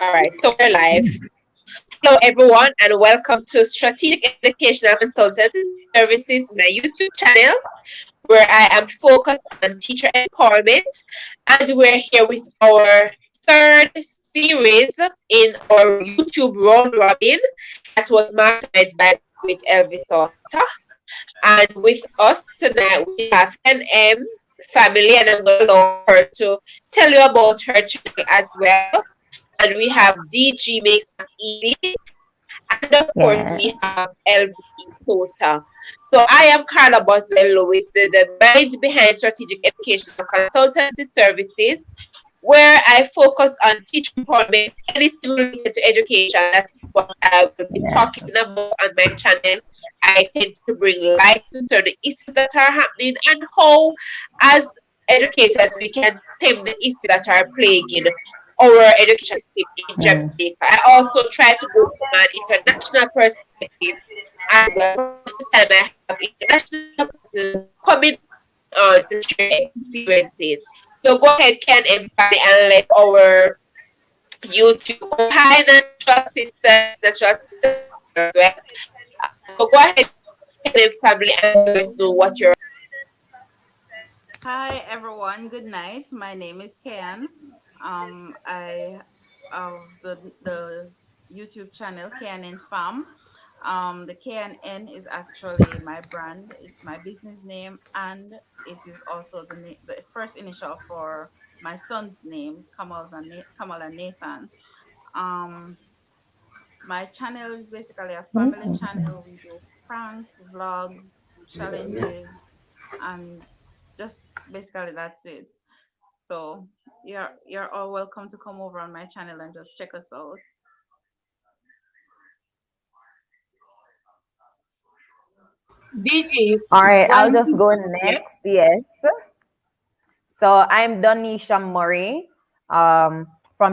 All right, so we're live. Hello, everyone, and welcome to Strategic Educational Consultancy Services, my YouTube channel, where I am focused on teacher empowerment. And we're here with our third series in our YouTube round robin that was mastered by the great Elvis Sauter. And with us tonight, we have NM family, and I'm going to allow her to tell you about her channel as well. And we have DG Makes It Easy. And of course, we Yes. have LBT Tota. So I am Carla Boswell-Lewis, the mind behind Strategic Educational Consultancy Services, where I focus on teacher empowerment, anything related to education. That's what I will be Yes. talking about on my channel. I tend to bring light to certain issues that are happening and how, as educators, we can stem the issues that are plaguing our education system in Mm. Jamaica. I also try to go from an international perspective as well. From time to time, I have international persons coming on to share experiences. So go ahead, Ken and Fanny, and let our YouTube. Oh, hi, natural sisters as well. So go ahead, Ken and family, and let us know what you're. Hi everyone, good night. My name is Ken. I of the YouTube channel KNN Farm. The KNN is actually my brand. It's my business name, and it is also the first initial for my son's name, Kamal and Nathan. Um, my channel is basically a family Mm. channel. We do pranks, vlogs, challenges, and just basically that's it. So you're all welcome to come over on my channel and just check us out. DG, All right, while I'll just you go yeah, next. Yes. So I'm Donisha Murray from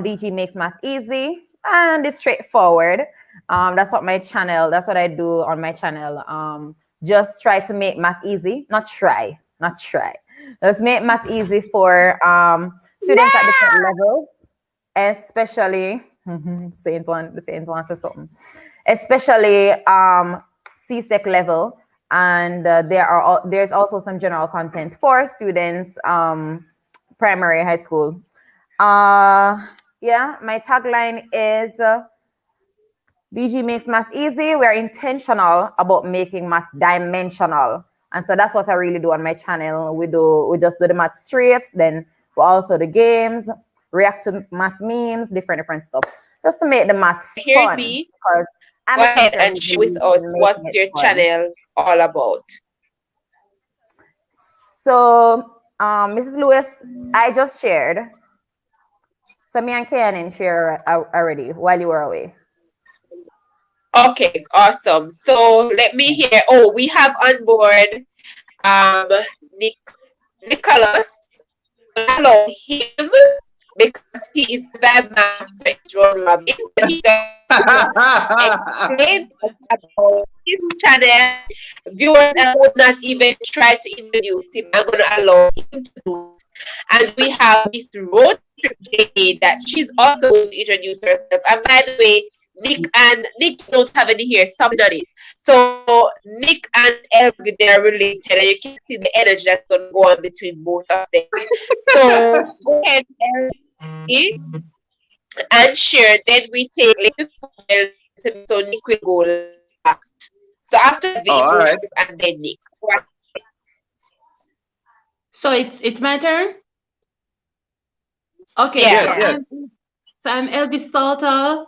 DG Makes Math Easy, and it's straightforward. That's what I do on my channel. Just try to make math easy, not try. Let's make math easy for students at different levels, especially the Saint one says something, especially CSEC level, and there's also some general content for students primary high school. Yeah, my tagline is DG makes math easy. We're intentional about making math dimensional. And so that's what I really do on my channel. We just do the math straight, then we also the games, react to math memes, different stuff. Just to make the math Hearing fun. me, Because I'm go a ahead sincere and share with believer us in making what's it your fun. channel all about. So Mrs. Lewis, I just shared. So me and Kayanin share already while you were away. Okay, awesome. So let me hear. Oh, we have on board um Nick Nicholas. Allow him because he is the vibe master in Ron Robin. So he's going to explain about his channel. Viewers, I would not even try to introduce him. I'm going to allow him to do it. And we have Miss Road Trip JA that she's also going to introduce herself. And by the way, Nick don't have any hair, stopping on it. So Nick and Elvi, they are related, and you can see the energy that's gonna go on between both of them. So go ahead, Elvi, and share. Then we take before Elvi, so Nick will go last. So after that, Oh, all right. viewership and then Nick. so it's my turn. Okay, Yes. Yes, so Yeah. yes. I'm Elvis Salter.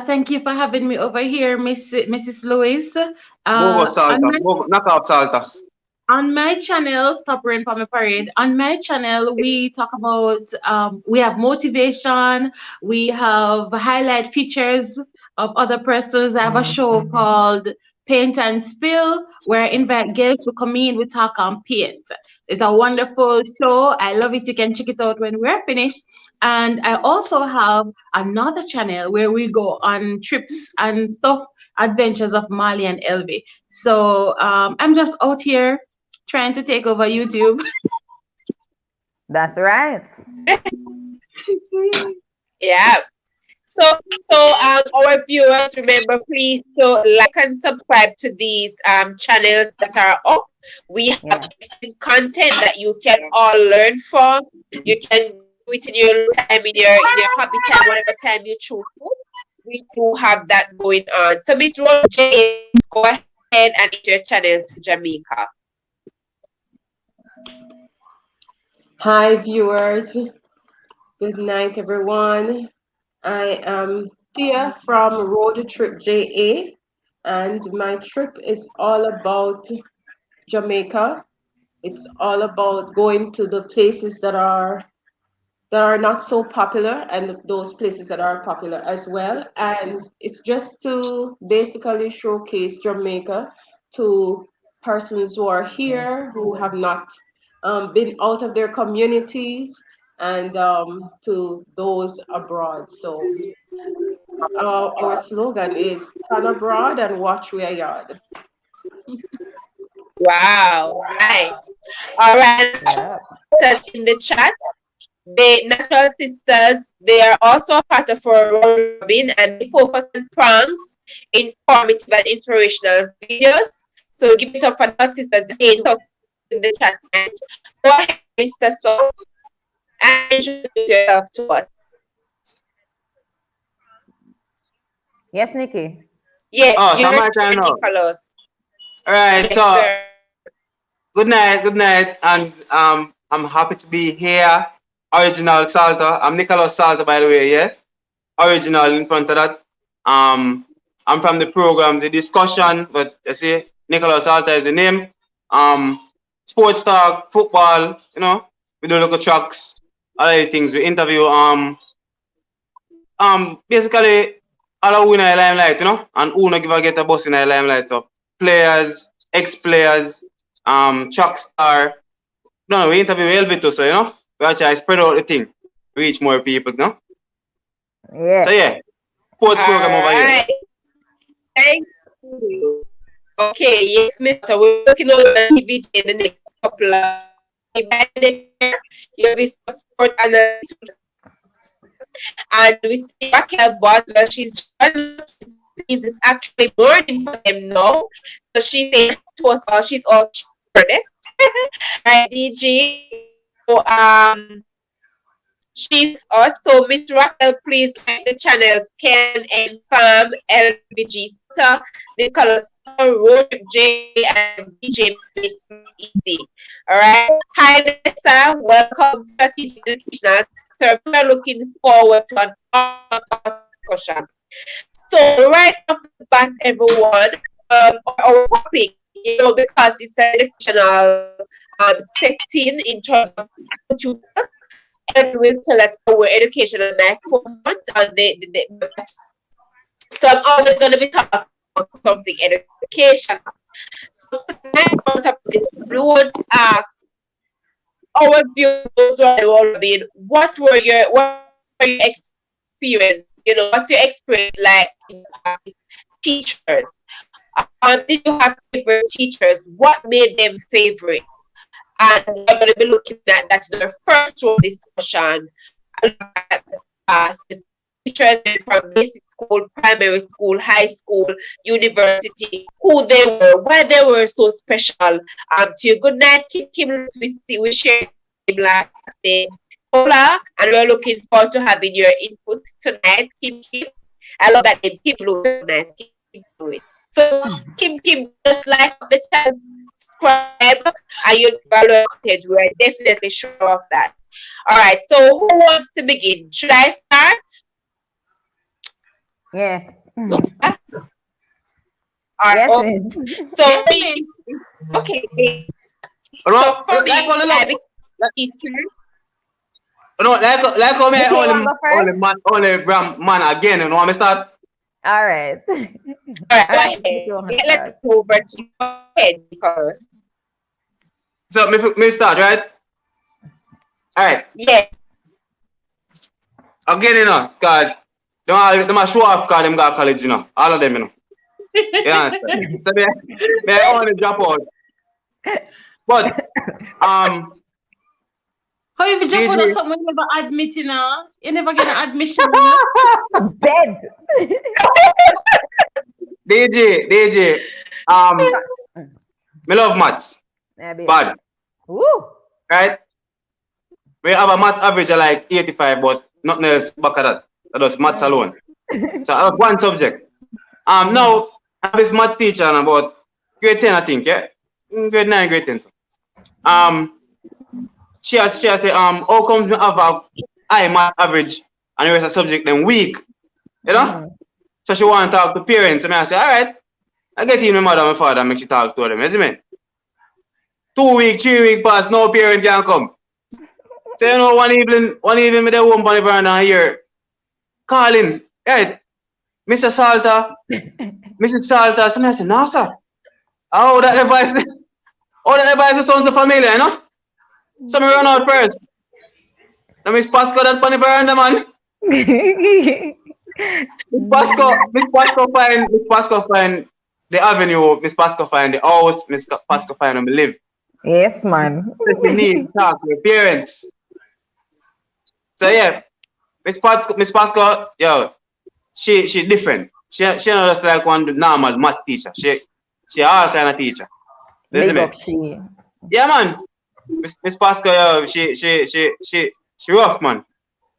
Thank you for having me over here, Mrs. Lewis. Move Uh, us, on Salta. my Move, knock out Salta. on my channel, Stop Rain for My Parade. On my channel, we talk about we have motivation, we have highlight features of other persons. I have a show called Paint and Spill, where I invite guests to come in, we talk on paint. It's a wonderful show. I love it. You can check it out when we're finished. And I also have another channel where we go on trips and stuff, adventures of Mali and Elvi. So I'm just out here trying to take over YouTube. That's right. Yeah. So, our viewers, remember, please to like and subscribe to these channels that are up. We have Yeah. excellent content that you can all learn from. You can do it in your time, in your hobby time, whatever time you choose to. We do have that going on. So, Miss Rose J, please go ahead and introduce your channel to Jamaica. Hi, viewers. Good night, everyone. I am Thea from Road Trip JA, and my trip is all about Jamaica. It's all about going to the places that are not so popular and those places that are popular as well. And it's just to basically showcase Jamaica to persons who are here who have not been out of their communities and to those abroad. So our slogan is turn abroad and watch where yard. Wow, nice. All right, and Yeah. sisters in the chat. The Natural Sisters, they are also a part of our Round Robin and they focus on pranks, informative and inspirational videos. So give it up for Natural Sisters, the same us in the chat. And go ahead, Mr. So, and introduce yourself to us. Yes, Nikki. Yes, Oh, so you're my time now. Nicholas. All right, Yes, so sir. good night, and I'm happy to be here. Original Salter. I'm Nicholas Salter, by the way, yeah. Original in front of that. I'm from the program, the discussion, but you see, Nicholas Salter is the name. Sports talk, football, we do local tracks, all of these things. We interview basically all who in the limelight, and who no give a get a bus in the limelight. So players, ex-players, track star. No, we interview Elvito, so we actually spread out the thing, reach more people, Yeah. So yeah, sports All program over here. right. Thank you. Okay, yes, Mr. We're looking on the DVD in the next couple of by next year. You'll be some sport analyst. And we see Raquel Boswell, she's joining us. It's actually morning for them now. So she's saying to us all, she's all cheered. Right, DG. So, she's also Miss Raquel, please like the channels Ken and Farm, LBG Star, Nicholas Road J and DJ Makes It Easy. Alright. Hi Nessa, welcome to the Educational Center. We are looking forward to an awesome discussion. So right off the bat, everyone, our topic, because it's an educational setting in terms of YouTube, and will tell us our education and my forefront on the so I'm always going to be talking about something educational. So tonight out of this, we want to ask our viewers what were your experience? What's your experience like in the past with teachers? Did you have favorite teachers? What made them favorites? And we're going to be looking at that's the first one discussion. The teachers from basic school, primary school, high school, university, who they were, why they were so special. To you. Good night, Kim. We shared him last day. Hola, and we're looking forward to having your input tonight, Kim. I love that name. Kim looks so nice. Kim do it. So Kim, just like the channel, subscribe, and you'll value content. We're definitely sure of that. All right. So who wants to begin? Should I start? Yeah. All right. Yes, Okay. miss. So okay. So for me, I became teacher. Like how me Nikki, you want to go first? only man again, want me start? All right. All right. All Go right, ahead. Nikki, you want to Let's start? go over to your head because So me start, right? Alright. yes. Again, cause them a show off cause them got college, all of them, You understand? So they, they, Mm-hmm. they, only drop out. But How if you drop out of DJ, something you never admit, you know? You never get an admission, you know? Dead. DJ. Me love maths, Maybe. bad, Woo. right? We have a maths average of like 85, but nothing else back of that. That was maths alone. So I have one subject. Now I have this maths teacher and about grade 10, I think, yeah? Grade 9, grade 10. So. She has say, how come we have a high maths average and the rest of subject then weak? You know? So she want to talk to parents. And I say, all right, I get in my mother and my father and make she talk to them. You see me? 2 weeks, 3 weeks pass, no parent can come. So you know, one evening me the home on the veranda here, calling, right, Mr. Salter, Mrs. Salter. So I say, no, sir. Oh, that device sounds so familiar, you know? So I run out first. Now Miss Pasco that on the veranda, man. Miss Pasco find the avenue, Miss Pasco find the house, Miss Pasco find where we live. Yes, man. You need to talk to your parents. So yeah, Miss Pasco, yo, she different. She not just like one normal math teacher. She all kind of teacher. Big up she. Yeah, man. Miss Pasco, yo, she rough, man.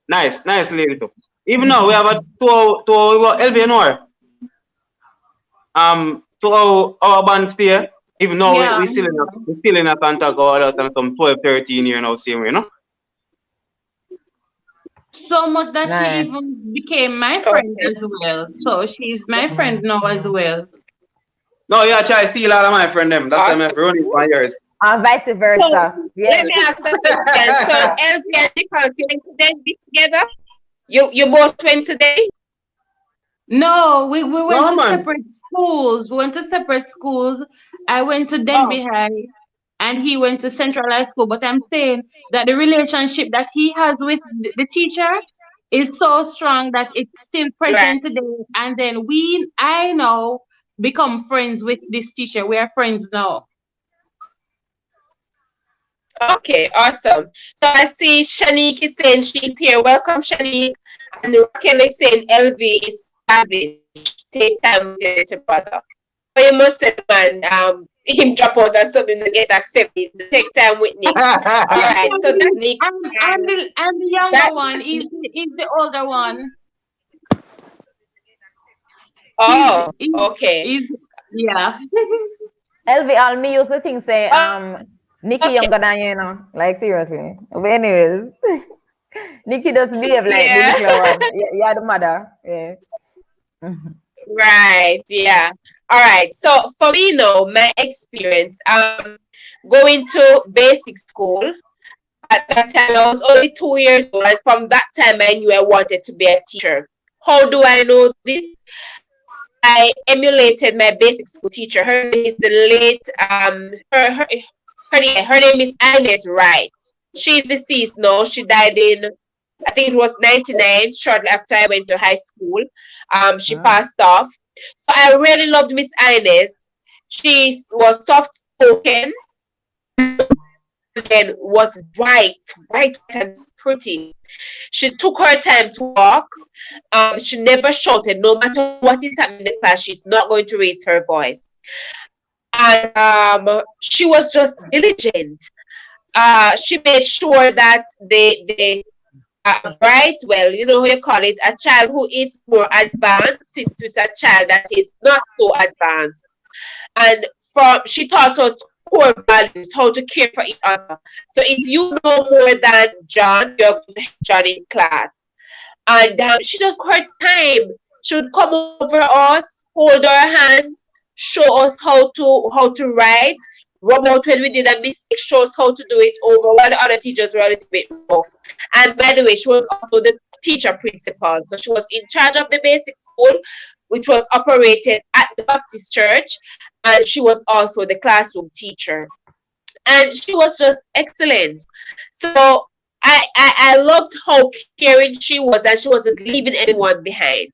Nice lady too. Even now we have a to LVNR. To our band stay. Even though Yeah. we still in a contact all out and some 12, 13 years now, same way, you know? So much that Nice. she even became my friend as well. So she's my friend now as well. No, yeah, try to steal all of my friend them. That's why I'm running for years. And vice versa. So, Yeah. let me ask a question. So LV and Nicholas, you went to then be together? You both went today? No, we went No, to man. separate schools. We went to separate schools. I went to Denby High and he went to Central High School. But I'm saying that the relationship that he has with the teacher is so strong that it's still present today. And then I now become friends with this teacher. We are friends now. Okay, awesome. So I see Shanique is saying she's here. Welcome, Shanique. And Raquel is saying LV is savage. Take time with your little brother. So you must say, man, him drop out or something to get accepted. Take time with Nick. All right, so that's Nick. I'm the younger one. He's the older one. Oh, He's- okay. Yeah. LV, all me used to think say, Nikki younger than you, you know. Like seriously. But anyways. Nikki doesn't behave like the little one. You're the mother. Yeah. Right, yeah. All right. So for me now, my experience, going to basic school. At that time, I was only 2 years old, and from that time, I knew I wanted to be a teacher. How do I know this? I emulated my basic school teacher. Her name is the late her name is Ines Wright. She's deceased now. She died in, I think it was 99, shortly after I went to high school. She passed off. So I really loved Miss Ines. She was soft spoken and was white and pretty. She took her time to walk. She never shouted. No matter what is happening in the class, she's not going to raise her voice. And she was just diligent. She made sure that the bright, well, you know what you call it, a child who is more advanced sits with a child that is not so advanced. And she taught us core values, how to care for each other. So if you know more than John, you're going to help John in class. And she just took her time. She would come over us, hold our hands, show us how to write, rub out when we did a mistake, show us how to do it over, while the other teachers were a little bit rough. And by the way, she was also the teacher principal. So she was in charge of the basic school, which was operated at the Baptist church, and she was also the classroom teacher. And she was just excellent. So I loved how caring she was, and she wasn't leaving anyone behind.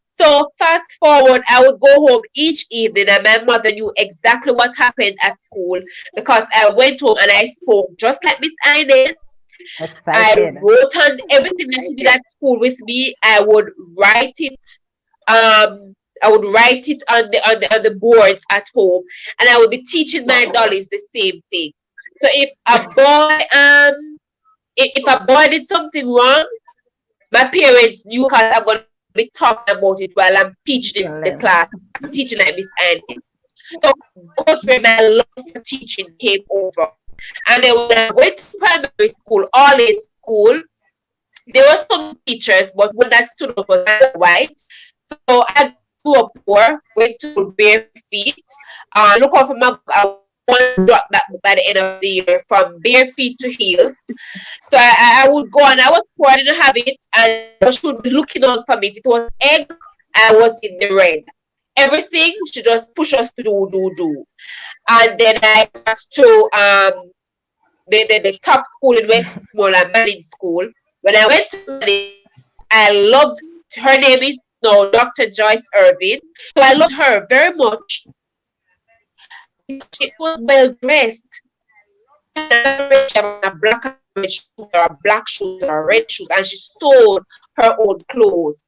So fast forward, I would go home each evening, and my mother knew exactly what happened at school because I went home and I spoke just like Miss Ines. I Excited. wrote on everything that she did at school with me. I would write it. I would write it on the boards at home, and I would be teaching my dollies the same thing. So if a boy did something wrong, my parents knew because I'm going to be talking about it while I'm teaching in the class. I'm teaching like Miss Annie. So that was where my love for teaching came over. And then when I went to primary school, all in school, there were some teachers, but one that stood up was white. So I grew up poor, went to school bare feet. Look out for my book. I want to drop that book by the end of the year from bare feet to heels. So I would go and I was poor, I didn't have it, and she would be looking out for me. If it was egg, I was in the red. Everything she just push us to do. And then I got to the top school in Westmoreland, Manning School. When I went to Manning, I loved her name is now Dr. Joyce Irvin. So I loved her very much. She was well dressed. A black and red shoes or a black shoes or red shoes, and she sold her own clothes.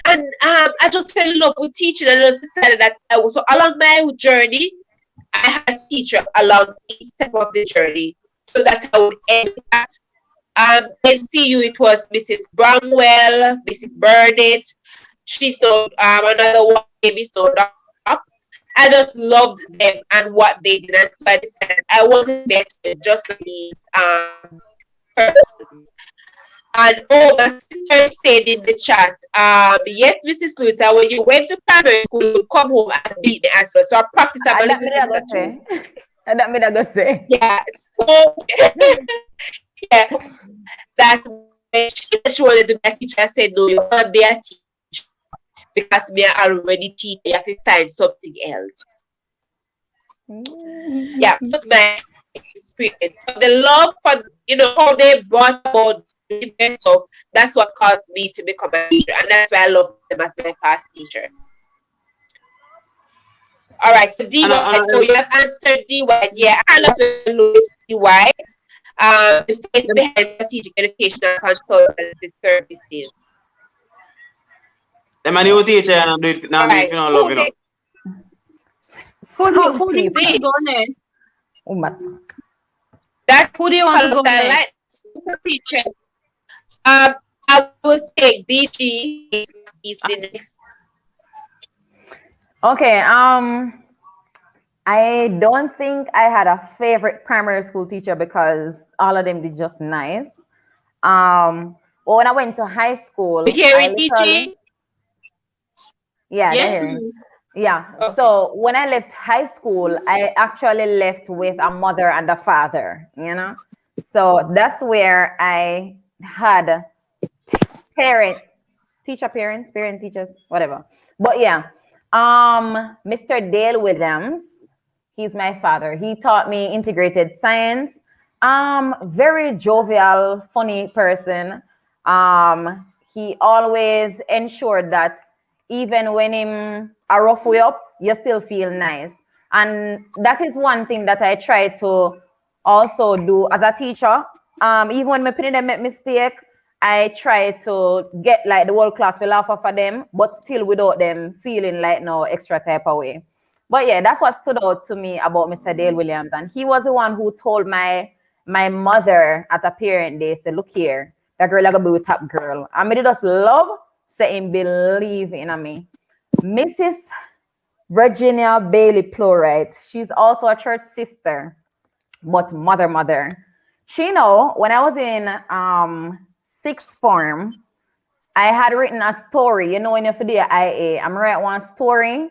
And I just fell in love with teaching, and I just decided that so along my journey, I had a teacher along each step of the journey, so that I would end at NCU. It was Mrs. Bromwell, Mrs. Burnett. She's no another one name is no up. I just loved them and what they did, and so I decided I wanted to be just like these persons. And oh, my sister said in the chat, yes, Mrs. Lewis, when you went to primary school, you would come home and beat me as well. So I practiced my little sister too. And that made I go say. Yeah. So yeah, that when she wanted to be a teacher, I said, no, you want to be a teacher because me I already teach. You have to find something else. Yeah, that's my experience. So the love for how they brought about so that's what caused me to become a teacher, and that's why I love them as my past teacher. All right, so D White. So you have answered D White. Yeah, I love Louis D White. The face behind strategic educational consultancy services. I'm a new teacher and I'm doing it now. Right. If you don't love it. Who do you want to go next? Oh my. Who do you want to go next? Teacher. I will take DG. He's the next. Okay. I don't think I had a favorite primary school teacher because all of them did just nice. But when I went to high school, hearing DG? Yeah, yes. Yeah. Okay. So when I left high school, I actually left with a mother and a father, So that's where I had parent teachers, whatever. But yeah, Mr. Dale Williams, he's my father. He taught me integrated science. Very jovial, funny person. He always ensured that even when him a rough way up, you still feel nice. And that is one thing that I try to also do as a teacher. Even when my parents make mistake, I try to get like the whole class will laugh for them, but still without them feeling like no extra type of way. But yeah, that's what stood out to me about Mr. Dale Williams. And he was the one who told my mother at a parent day, say, look here, that girl like a be top girl. I mean, just love saying believe in me. Mrs. Virginia Bailey Plowright, she's also a church sister, but mother. She when I was in sixth form, I had written a story. When you for the IA, I'm write one story,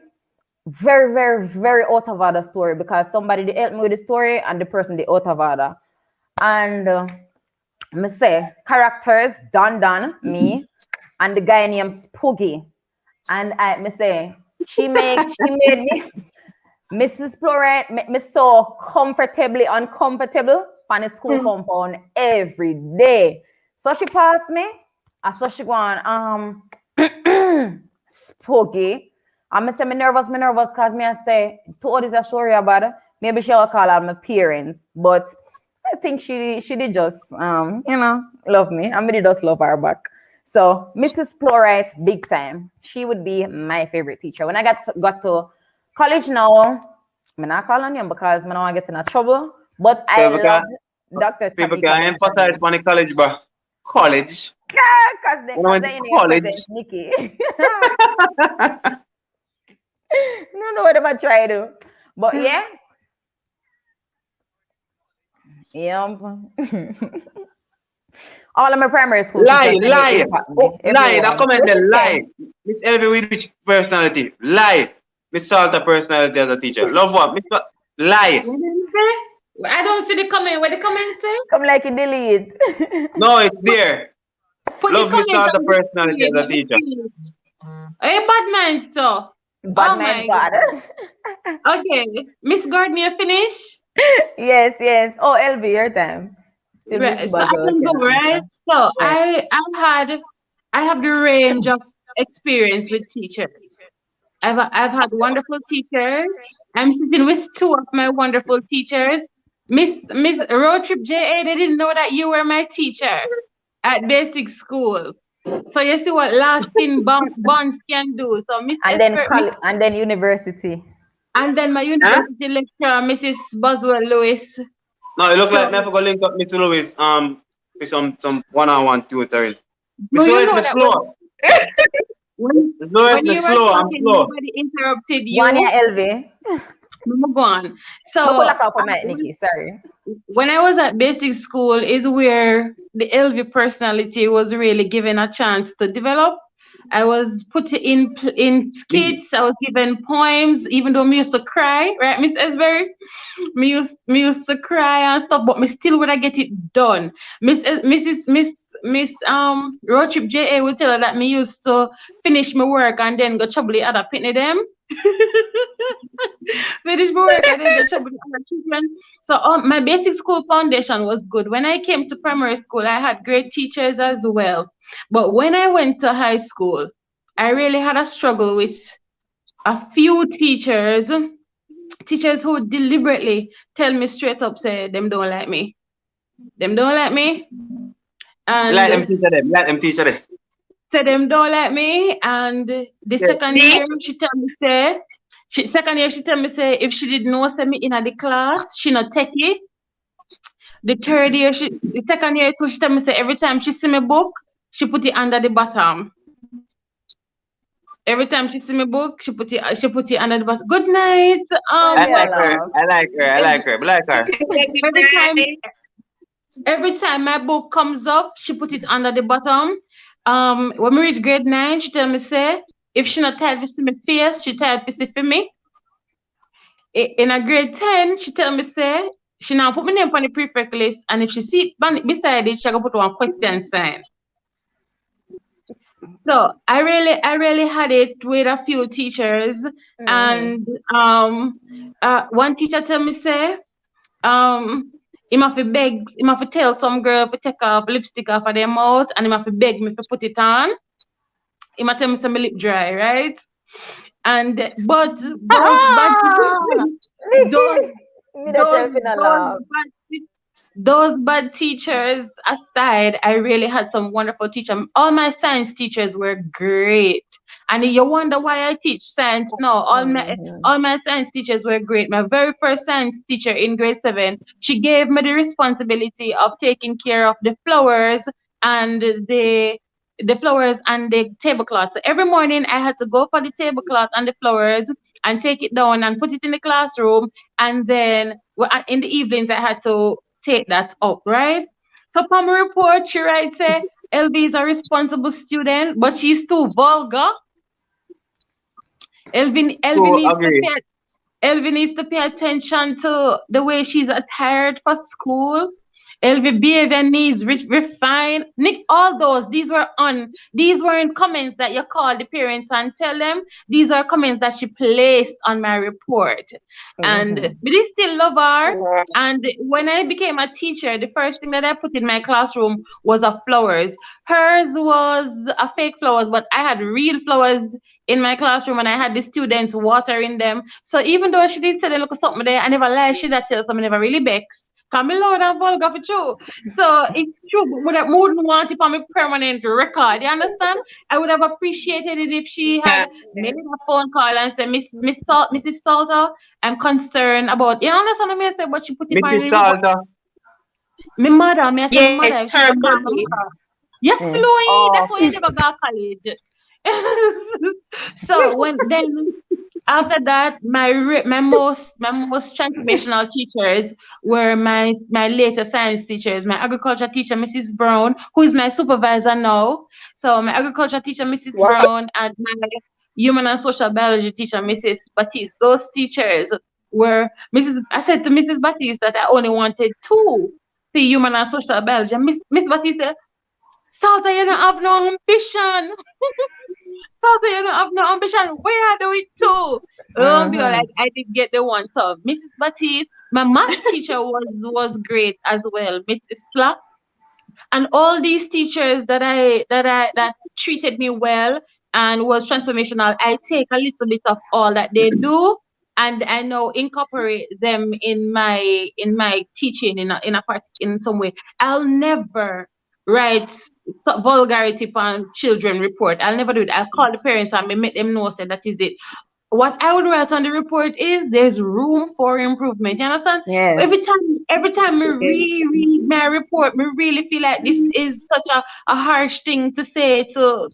very, very, very out of order story because somebody they helped me with the story and the person they out of order. And me say characters, Don, me, and the guy named Spooky. And me say she made me Mrs. Plowright make me so comfortably uncomfortable on the school compound every day. So she passed me. I saw she going, Spooky. And I say, me nervous, because me I say, to all this a story about it, maybe she'll call out my parents. But I think she did just love me. I mean, just love her back. So Mrs. Florite, big time. She would be my favorite teacher. When I got to college now, I'm not calling him because I don't want to get in a trouble. But I People love can, Dr. people Tamika can emphasize Benjamin. on the college, bro. College. Because When I went to they represent college. Nikki. No, know what am I trying to do. But yeah. Yeah. All of my primary school Lie, teachers they lie. impact Oh, me. lie. That Everyone. comment What there, you lie. say? Miss Elvie with which personality? Lie. Miss Salter personality as a teacher. Love what? Lie. What did you say? I don't see the comment. What the comment say? Come like you delete. No, it's there. Put the Love Miss comment Salter on the personality screen. as a Let me teacher. see. Hey, bad man, so. Bad Oh man my bad. God. Okay, Miss Gardner, finish. Yes, yes. Oh, LV, your time. Till Miss Right, so I Boswell can can go, right? answer. So Right. I have the range of experience with teachers. I've had wonderful teachers. I'm sitting with two of my wonderful teachers. Miss Road Trip JA, they didn't know that you were my teacher at basic school. So you see what lasting bonds can do. So And then college and then university. and then my Huh? university lecturer, Mrs. Boswell-Lewis. No, it look So like me I forgot link up Miss Lewis with some one-on-one tutoring. do Miss you Lewis, know me that when slow. when Miss Lewis, when me you were slow. I'm talking, slow. nobody interrupted One year you. LV. Move on. Bakula So ka for my Nikki, sorry. when I was at basic school is where the LV personality was really given a chance to develop. I was put in skits. I was given poems, even though me used to cry, right, Miss Esberry? Me used to cry and stuff, but me still would I get it done. Miss Road Trip JA would tell her that me used to finish my work and then go trouble the other pitney them. Finish my work and then go trouble the other children. So my basic school foundation was good. When I came to primary school, I had great teachers as well. But when I went to high school, I really had a struggle with a few teachers who deliberately tell me straight up, say them don't like me. Them don't like me. Let them And teacher them. Let them teacher them. say them don't like me. And the Yeah. second year she tell me say second year she tell me say if she didn't know say me in the class, she not take it. The second year too, she tell me say every time she see me book, she put it under the bottom. Every time she see me book, she put it under the bottom. Good night. Why I me like her. laugh? I like her. I like her. I like her. Every time every time my book comes up, she put it under the bottom. When we reach grade 9, she tell me say if she not tired to see me face, she tired to see for me. In a grade 10, she tell me say she now put my name on the prefect list, and if she see it beside it, she gonna put one question sign. So I really had it with a few teachers, and one teacher tell me say him have to beg, him have to tell some girl to take off lipstick off of their mouth, and him have to beg me to put it on. Him a tell me some lip dry, right? And but those bad those Nikki. Me that those tell finna those laugh. bad those bad teachers aside, I really had some wonderful teachers. All my science teachers were great. And you wonder why I teach science now. All my science teachers were great. My very first science teacher in grade 7, she gave me the responsibility of taking care of and the flowers and the tablecloth. So every morning I had to go for the tablecloth and the flowers and take it down and put it in the classroom. And then in the evenings I had to take that up, right? So from a report, she writes, LB is a responsible student, but she's too vulgar. Elvin, Elvin So needs to agree. pay Elvin needs to pay attention to the way she's attired for school. Elvin behavior needs refine. Nick, all those, these weren't comments that you call the parents and tell them. These are comments that she placed on my report. And we still love her. And when I became a teacher, the first thing that I put in my classroom was a flowers. Hers was a fake flowers, but I had real flowers in my classroom and I had the students watering them. So even though she did say they look something there, I never lie, she that tell something never really vex. Camilla and vulgar for true. So it's true, but wouldn't want it on my permanent record. You understand? I would have appreciated it if she had made a phone call and said, Mrs. Salter, I'm concerned about, you understand what I said, but she put it on Mrs. the report. Salter. My mother, me I say my Yes, mother, she her just call my mommy. mother. Yes, Louis, that's why you never got college. So when then after that, my most transformational teachers were my later science teachers, my agriculture teacher, Mrs. Brown, who is my supervisor now. So my agriculture teacher, Mrs. Wow. Brown, and my human and social biology teacher, Mrs. Batiste. Those teachers were Mrs. I said to Mrs. Batiste that I only wanted two for human and social biology. And Miss Batiste said, Salta, you don't have no ambition. Salta, you don't have no ambition. Where are do it too? Like I did get the one. So Mrs. Batiste, my math teacher was great as well. Mrs. Slack. And all these teachers that treated me well and was transformational, I take a little bit of all that they do and I now incorporate them in my teaching in some way. I'll never write vulgarity upon children report. I'll never do it. I'll call the parents and make them know say that is it. What I would write on the report is there's room for improvement. You understand? Yes. Every time we reread my report, we really feel like this is such a harsh thing to say to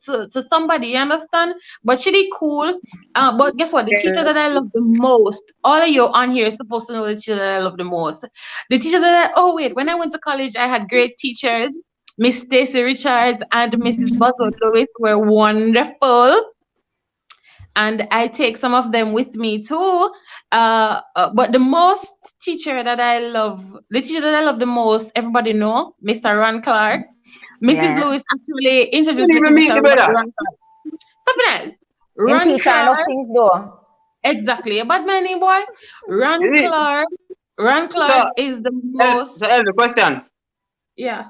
somebody, you understand? But she did cool. But guess what? The teacher that I love the most, all of you on here are supposed to know the teacher that I love the most. The teacher when I went to college, I had great teachers. Miss Stacy Richards and Mrs. Boswell-Lewis were wonderful. And I take some of them with me too. But the teacher that I love the most, everybody know, Mr. Ron Clark. Mrs. Lewis actually introduced me to Mr. Ron Clark. Ron Clark. Things though. Exactly. About my name, boy. Ron Clark is the most. So, the question. Yeah.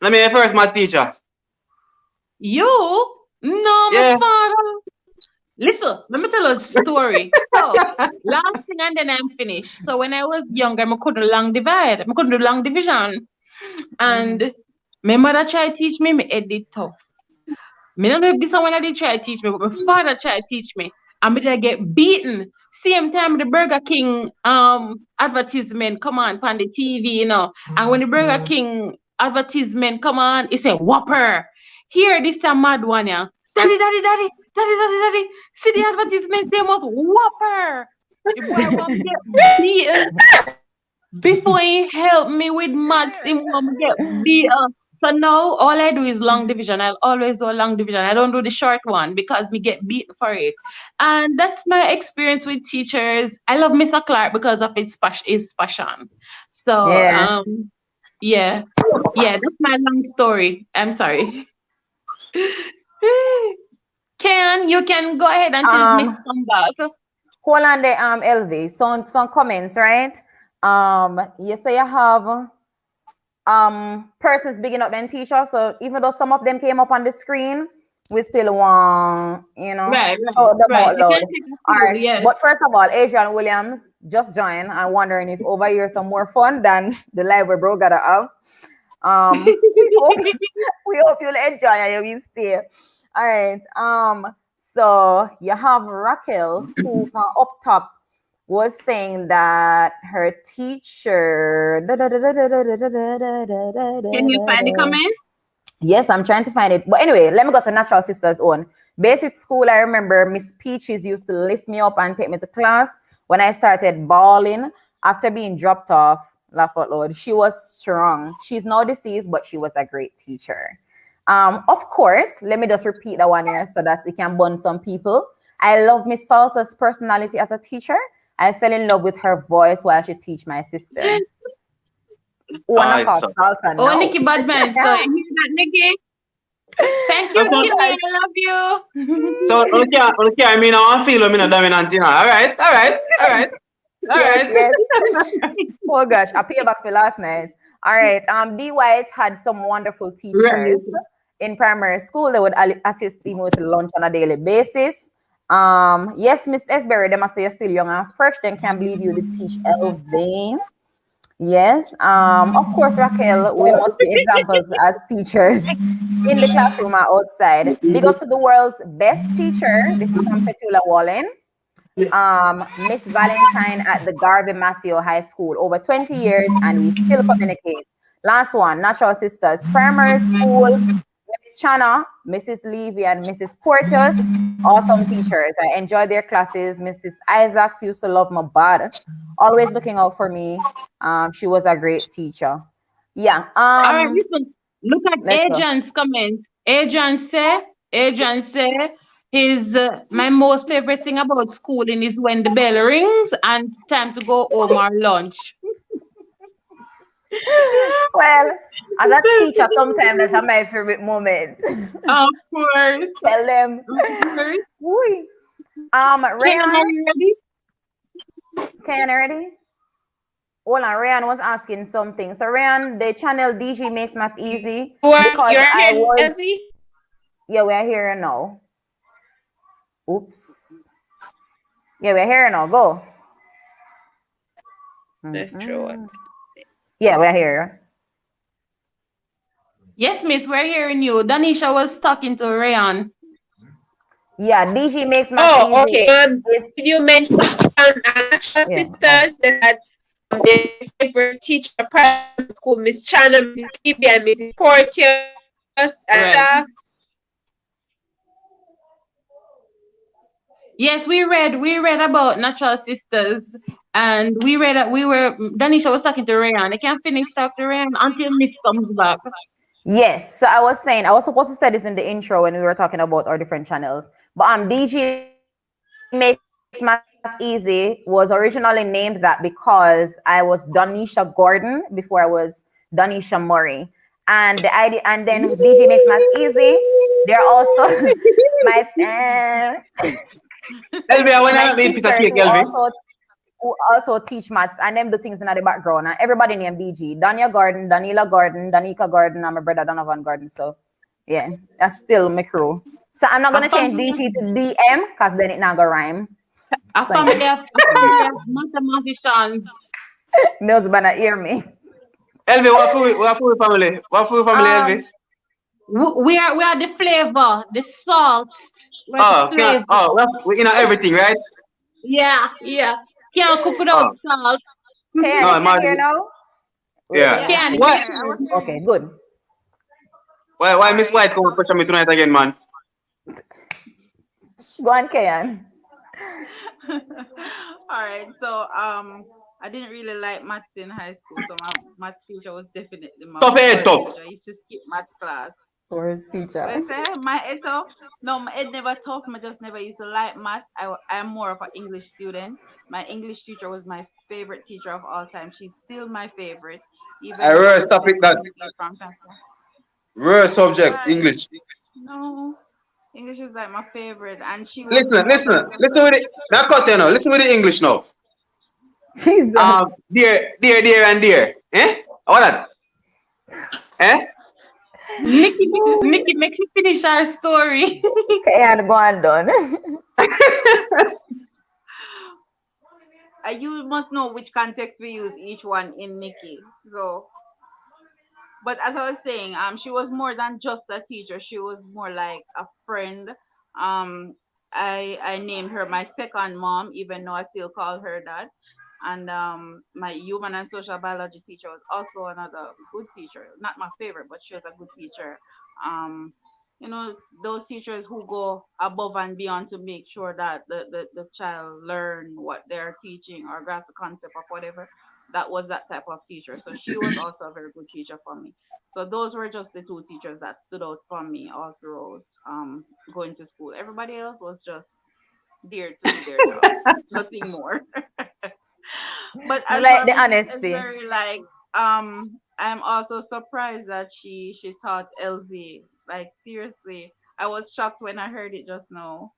Let me hear first, my teacher. You? No, my father. Listen, let me tell you a story. So, last thing and then I'm finished. So, when I was younger, I couldn't long divide. I couldn't do long division. And my mother tried to teach me, my head did tough. I don't know if this one I did try to teach me, but my father tried to teach me. And I get beaten. Same time the Burger King advertisement come on the TV, you know. And when the Burger King advertisement come on, it say Whopper. Here, this is a mad one, yeah. Daddy. See the advertisement, they must Whopper. The boy must get beaten. Before he help me with maths, he must get beaten. So now all I do is long division. I'll always do a long division. I don't do the short one because me get beaten for it. And that's my experience with teachers. I love Mr. Clark because of his passion. So yeah, that's my long story. I'm sorry. Ken, you can go ahead until Miss come back. Hold on there, LV. Some comments, right? You say you have persons bigging up than teachers. So even though some of them came up on the screen, we still want, show them out loud. All right. Yes. But first of all, Adrian Williams just joined and wondering if over here some more fun than the library bro gotta have. We hope you'll enjoy and you will stay. All right. So you have Raquel, who from up top was saying that her teacher. Can you find the comment? Yes, I'm trying to find it. But anyway, let me go to Natural Sisters own. Basic school, I remember Miss Peaches used to lift me up and take me to class. When I started bawling after being dropped off, laugh out loud, she was strong. She's now deceased, but she was a great teacher. Of course, let me just repeat that one here so that it can bond some people. I love Miss Salter's personality as a teacher. I fell in love with her voice while she teach my sister. Nikki Badman. So you hear that, Nikki? Thank you, Nikki. I love you. So okay, I mean I feel I'm in a dominant, you know. All right. Yes. Oh gosh, I pay back for last night. All right. D. White had some wonderful teachers in primary school. They would assist him with lunch on a daily basis. Yes, Miss Esberry, they must say you're still young and fresh. Then can't believe you did teach Elvin. Yes. Of course, Raquel, we must be examples as teachers in the classroom or outside. Big up to the world's best teacher. This is from Petula Wallen. Miss Valentine at the Garvey Masio High School. Over 20 years, and we still communicate. Last one, Natural Sisters Primary School. Miss Chana, Mrs. Levy, and Mrs. Porteous, awesome teachers. I enjoy their classes. Mrs. Isaacs used to love my bud, always looking out for me. She was a great teacher. Yeah. All right, listen. Look at Let's go. Adrian's comment. Adrian say, his my most favorite thing about schooling is when the bell rings and time to go home or lunch. Well, as a teacher, sometimes that's my favorite moment. Of course. Tell them. Of course. Woo. Ken, are Rayan, you ready? Ken, ready? Hold on, Rayan was asking something. So Rayan, the channel DG makes math easy because You're I here, was. Elsie? Yeah, we're here now. Oops. Yeah, we're here now. Go. Not sure what. Yeah, we're here. Yes, miss, we're hearing you. Danisha was talking to Rayan. Yeah, DG makes math Oh, easy. okay. Is Did you mention Natural Yeah. Sisters that their favorite teacher at primary school, Miss Chana, Mrs. Levy, and Mrs. Porteous, and Right. Yes, we read about Natural Sisters, and Danisha was talking to Rayan. I can't finish talking to Rayan until Miss comes back. Yes. So I was saying I was supposed to say this in the intro when we were talking about our different channels. But DG makes math easy was originally named that because I was Donisha Gordon before I was Donisha Murray. And the idea, and then DG makes math easy. They're also my Elvi, I want my to make piece of sisters cake, Elvi. who also teach maths and them the things in the background. And everybody named DG. Danya Gordon, Danila Gordon, Danica Gordon, and my brother Donovan Gordon. So yeah, that's still my crew. So I'm not gonna change DG to DM because then it not gonna rhyme. A So family of mathematicians. Mills gonna hear me. Elvi, what for family? What for family, Elvi? We are the flavor, the salt. We're the flavor. We know everything, right? Yeah. Can't cook without salt. Can No, you can hear now? Yeah. Can What? Okay, good. Why Miss White come and pressure me tonight again, man? Go on, Kayan. All right. So I didn't really like maths in high school, so my math teacher was definitely my Tough head, first tough. teacher. I used to skip math class. Worst teacher. But I say my head tough. No, my head never tough. I just never used to like math. I'm more of an English student. My English teacher was my favorite teacher of all time. She's still my favorite, even I though rare we still topic that communicate from time to time. rare subject, Right? English. No, English is like my favorite, and she was Listen more than just with it. Now cut there now. Listen with the English now. Jesus. Dear, and dear. Eh? What that? Eh? Nikki, make you finish our story. Kayan, go on, done. You must know which context we use each one in Nikki. So, but as I was saying, she was more than just a teacher. She was more like a friend. I named her my second mom, even though I still call her that. And my human and social biology teacher was also another good teacher. Not my favorite, but she was a good teacher. Um, those teachers who go above and beyond to make sure that the child learn what they're teaching or grasp the concept of whatever. That was that type of teacher. So she was also a very good teacher for me. So those were just the two teachers that stood out for me all throughout going to school. Everybody else was just there to do their job, nothing more. But as Like for the me, it's honesty. very like I'm also surprised that she taught LZ. Like seriously, I was shocked when I heard it just now.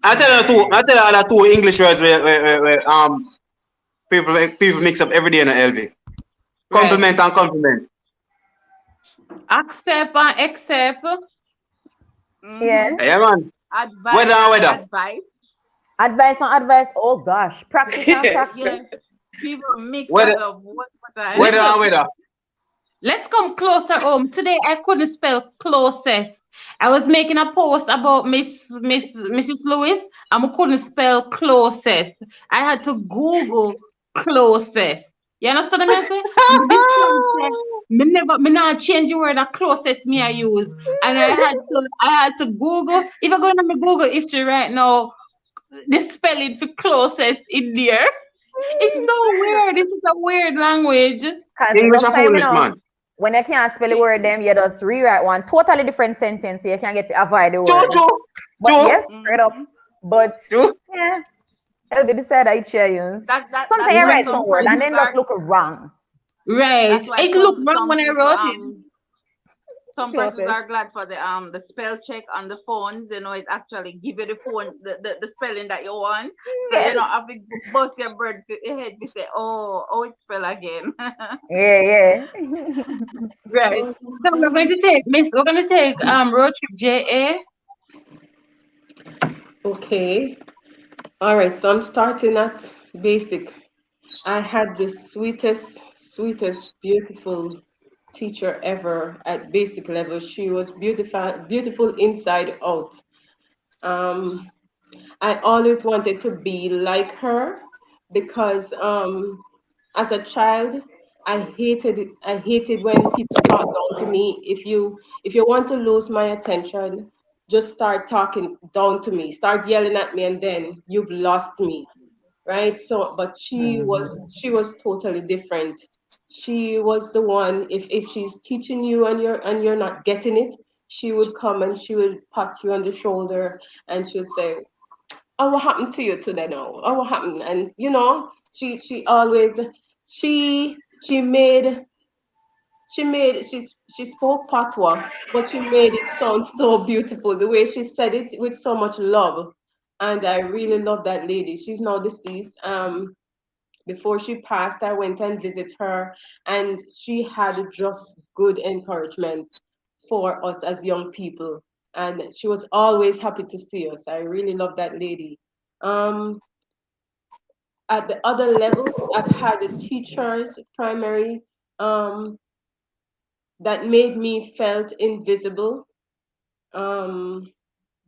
I tell you the two English words where people mix up every day in the LV. Compliment and compliment. Accept and accept. Yeah. Yeah, man. Advice, Weather and weather. advice. Advice on advice. Oh gosh. Practice and practice. Yes, People mix us Weather, up one more time. weather and weather. Let's come closer home. Today I couldn't spell closest. I was making a post about Mrs. Lewis and I couldn't spell closest. I had to Google closest. You understand what I say? Me discover say me not change the word that closest me I use. And I had to Google. If I go into my Google history right now, the spelling for closest in there. It's so weird. This is a weird language. Because English enough a time, foolish man. when you can't spell the word them, you just rewrite one totally different sentence. So you can get to avoid the Choo word. choo. But Choo. yes, straight up. But Choo. yeah, it'll be decided I share use. Sometimes That's I why write some some word and persons then just are look wrong. Right. that's why It looked wrong some when I people wrote it. some persons Closest. are glad for the spell check on the phones. You know, it actually give you the phone the spelling that you want. So you know, Yes. have to bust your bird to your head to say, oh, it's spell again. Yeah, yeah. Right. So we're going to take road trip JA. Okay. All right. So I'm starting at basic. I had the sweetest, beautiful teacher ever at basic level. She was beautiful inside out. Um, I always wanted to be like her because as a child, I hated when people talk down to me. If you want to lose my attention, just start talking down to me, start yelling at me, and then you've lost me, right? So, but she was totally different. She was the one, if she's teaching you and you're not getting it, she would come and she would pat you on the shoulder and she would say, "Oh, what happened to you today now? Oh, what happened?" And she always she spoke patois, but she made it sound so beautiful the way she said it with so much love. And I really love that lady. She's now deceased. Before she passed, I went and visit her, and she had just good encouragement for us as young people. And she was always happy to see us. I really love that lady. Um, at the other levels, I've had the teachers, primary, um, that made me felt invisible. Um,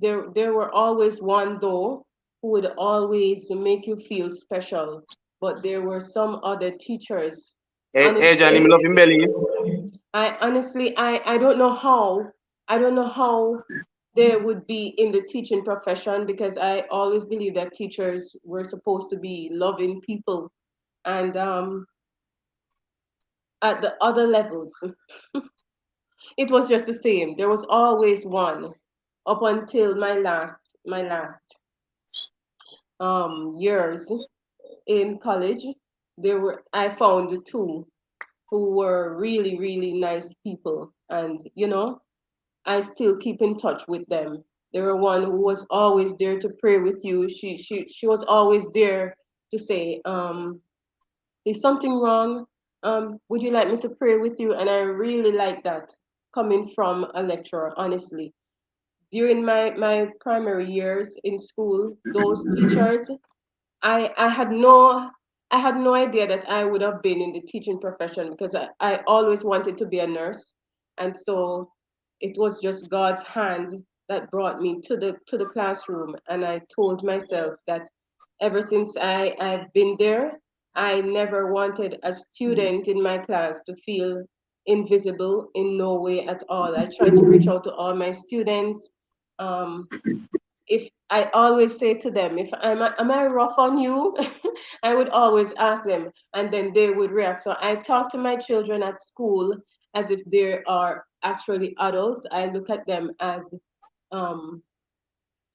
there were always one though who would always make you feel special, but there were some other teachers. Hey, Johnny, Honestly, me love him belly. I don't know how they would be in the teaching profession, because I always believe that teachers were supposed to be loving people. And at the other levels, it was just the same. There was always one up until my last years in college. I found two who were really, really nice people, and I still keep in touch with them. There were one who was always there to pray with you. She was always there to say, is something wrong? Would you like me to pray with you? And I really like that coming from a lecturer, honestly. During my primary years in school, those teachers, I had no idea that I would have been in the teaching profession, because I always wanted to be a nurse. And so it was just God's hand that brought me to the classroom. And I told myself that ever since I've been there, I never wanted a student in my class to feel invisible in no way at all. I tried to reach out to all my students. Um, if I always say to them, if am I rough on you? I would always ask them, and then they would react. So I talk to my children at school as if they are actually adults. I look at them as um,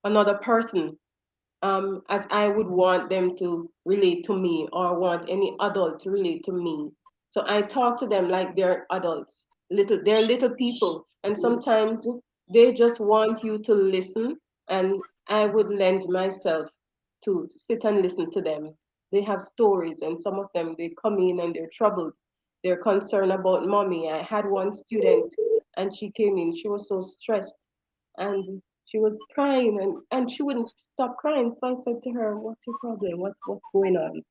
another person, as I would want them to relate to me, or want any adult to relate to me. So I talk to them like they're adults. They're little people, and sometimes they just want you to listen. And I would lend myself to sit and listen to them. They have stories, and some of them they come in and they're troubled. They're concerned about mommy. I had one student, and she came in. She was so stressed, and she was crying, and she wouldn't stop crying. So I said to her, "What's your problem? What's going on?"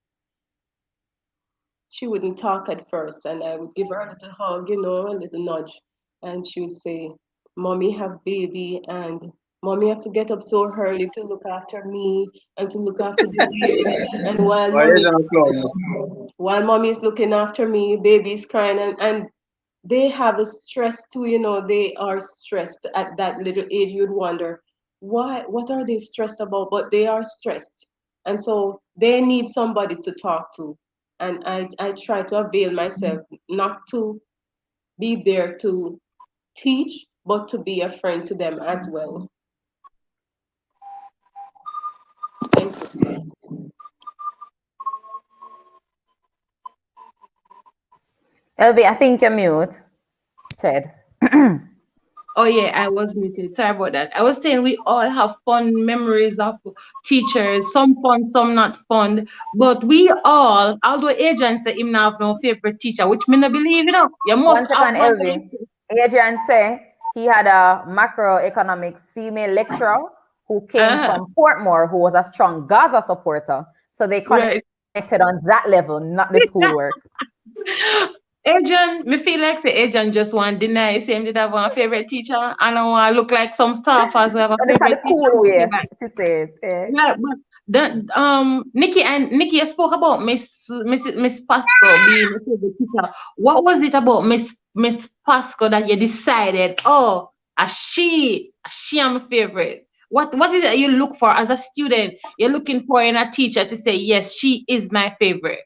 she wouldn't talk at first, and I would give her a little hug, you know, a little nudge, and she would say, "Mommy have baby, and mommy have to get up so early to look after me and to look after the baby. And Why is it clown? while mommy is looking after me, baby is crying, and they have a stress too, you know, they are stressed at that little age. You'd wonder what are they stressed about, but they are stressed, and so they need somebody to talk to. And I try to avail myself not to be there to teach, but to be a friend to them as well. Thank you. LB, I think you're mute. Ted. Oh yeah, I was muted. Sorry about that. I was saying we all have fond memories of teachers, some fun, some not fun. But we all, although Adrian said him not have no favorite teacher, which me not believe, you know. You must One have second, one. LV. Adrian say he had a macroeconomics female lecturer who came from Portmore, who was a strong Gaza supporter. So they Right. connected on that level, not the schoolwork. Adrian, me feel like say Adrian just want to deny him did have one favorite teacher. I don't want to look like some staffers who have a So this is the favorite teacher. cool way to say it. Eh? Yeah, but Nikki, you spoke about Miss Pasco being a favorite teacher. What was it about Miss Pasco that you decided, oh, she am a favorite? What is it you look for as a student? You're looking for in a teacher to say, yes, she is my favorite.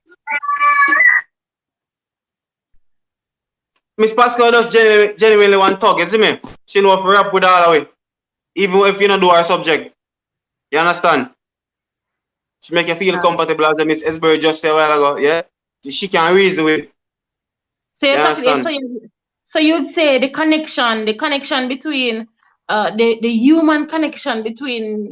Miss Pascal just genuinely one talk, you see me? She know if rap with all of it. Even if you don't do her subject. You understand? She make you feel comfortable as the Miss Esbury just said a while ago, yeah? She can reason with. So You you're talking, understand? so you'd say the connection between the human connection between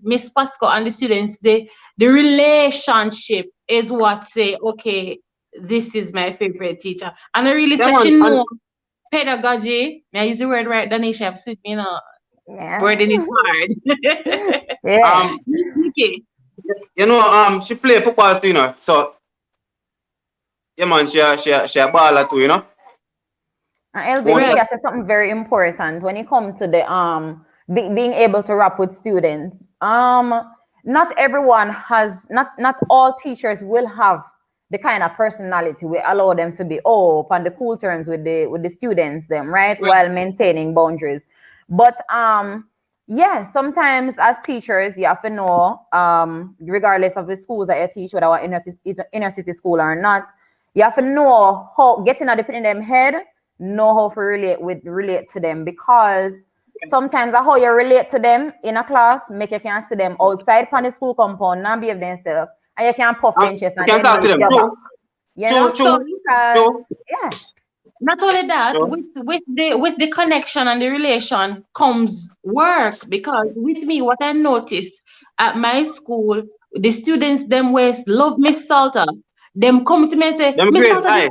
Miss Pasco and the students, the relationship is what say, okay, this is my favorite teacher. And I really say she know pedagogy. May I use the word right, Danisha? Have suit me, you know. Yeah. Wording is hard. Yeah. Nikki. You know, she play football too, you know. So yeah man, she a baller too, you know. And LB said something very important when you come to the being able to rap with students. Not everyone has not all teachers will have the kind of personality we allow them to be on the cool terms with the students them, right? While maintaining boundaries. But yeah, sometimes as teachers you have to know, regardless of the schools that you teach, whether inner city school or not, you have to know how getting at in them head, know how to relate to them, because sometimes how you relate to them in a class make you can see them outside from the school compound and behave themselves, and you can puff their chest and you can talk to them. Yeah. Not only that, with the connection and the relation comes work, because with me, what I noticed at my school, the students them ways love Miss Salter. Them come to me and say, Miss Salter,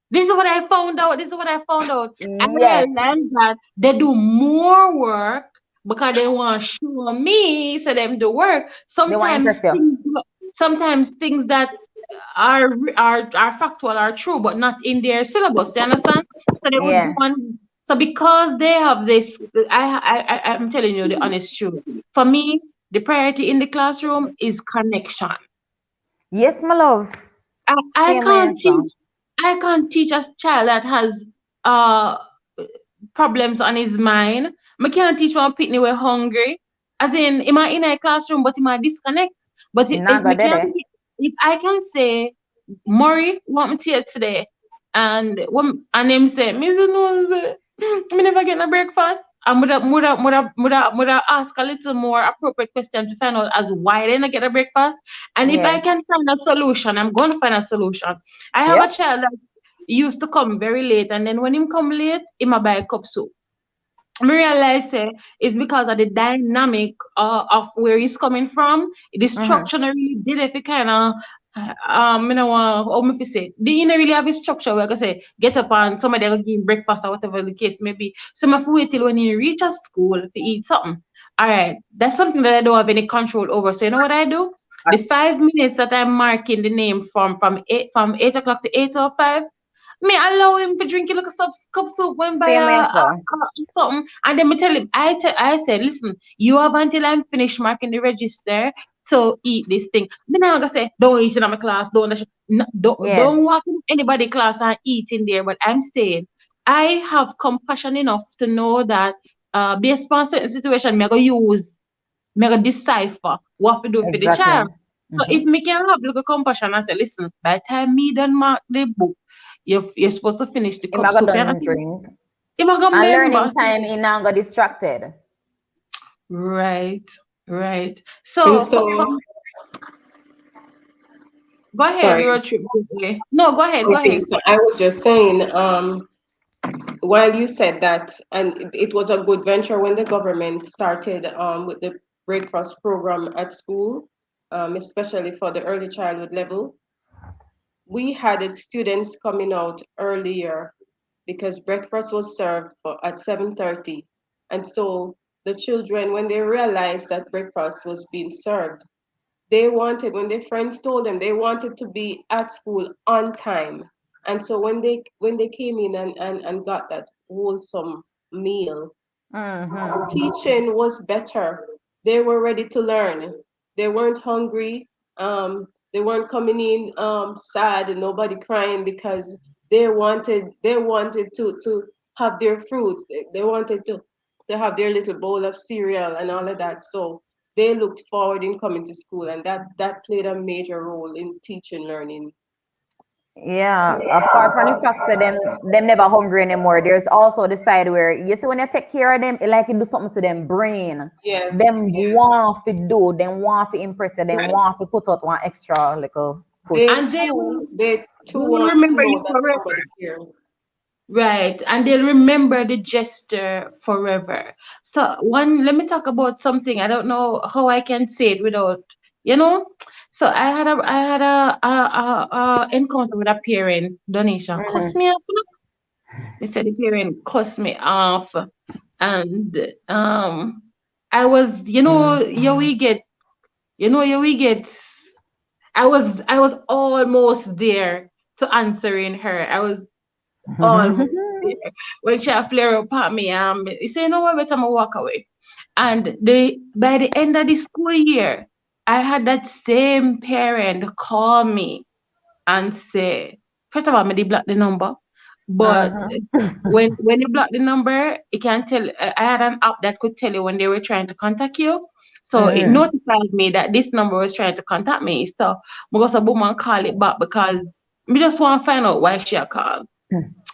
this is what I found out. This is what I found out. I realized that they do more work because they want to show me, so them do work. Sometimes things that are factual, are true, but not in their syllabus. You understand? So they would want. So because they have this, I'm telling you the honest truth. For me, the priority in the classroom is connection. Yes, my love. I can't teach a child that has problems on his mind. I can't teach one pitney we're hungry. As in a classroom, but he might disconnect. But if I can say, Murray, what me here today, and him say, me never get no breakfast. And would ask a little more appropriate question to find out as why they not get a breakfast. And if I can find a solution, I'm going to find a solution. I have a child that used to come very late, and then when him come late, he might buy a cup soup. I realize it's because of the dynamic of where he's coming from. The structure really did if it kind of you know how me say they didn't really have a structure where I can say get up and somebody will give him breakfast or whatever the case may be. So I have to wait till when he reaches school to eat something. All right, that's something that I don't have any control over. So you know what I do? the 5 minutes that I'm marking the name from 8 o'clock to 8:05, me allow him to drink a little cup soup when buy Same answer. something, and then me tell him, I said, listen, you have until I'm finished marking the register to eat this thing. Me not gonna say, don't eat in my class, Yes, don't walk in anybody class and eat in there. But I'm saying, I have compassion enough to know that based on certain situation, me go use, me go decipher what to do for the exactly. child. So if me can have little compassion and say, listen, by the time me done mark the book, you're supposed to finish the Him cup I got soup. You done understand? drink. If I got And learning members. time, he now got distracted. Right, right. And So so, go ahead, sorry. road trip. No, go ahead, go Okay, ahead. so I was just saying, while you said that, and it was a good venture when the government started with the breakfast program at school, especially for the early childhood level. We had students coming out earlier because breakfast was served at 7:30. And so the children, when they realized that breakfast was being served, they wanted, when their friends told them, they wanted to be at school on time. And so when they came in and got that wholesome meal, teaching was better. They were ready to learn. They weren't hungry. They weren't coming in sad and nobody crying because they wanted to have their fruits. They wanted to have their little bowl of cereal and all of that. So they looked forward in coming to school, and that played a major role in teaching learning. Yeah, apart from the fact that them never hungry anymore, there's also the side where you see when you take care of them, it like you do something to them brain. Yes, Them yes, want to do, them want to impress you, them right. want to put out one extra little push. They And too they too they will want to remember know you that forever. somebody cares. Right. And they'll remember the gesture forever. So let me talk about something. I don't know how I can say it without, you know. So I had a encounter with a parent, donation, cussed me off. They said the parent cussed me off. And I was, you we get I was almost there to answering her. I was almost there. When she a flare up at me, he say, you know what, better I walk away. And by the end of the school year, I had that same parent call me and say, first of all, I did block the number, but when you block the number, it can tell. I had an app that could tell you when they were trying to contact you. So it notified me that this number was trying to contact me. So I go to boom and call it back because me just want to find out why she a call.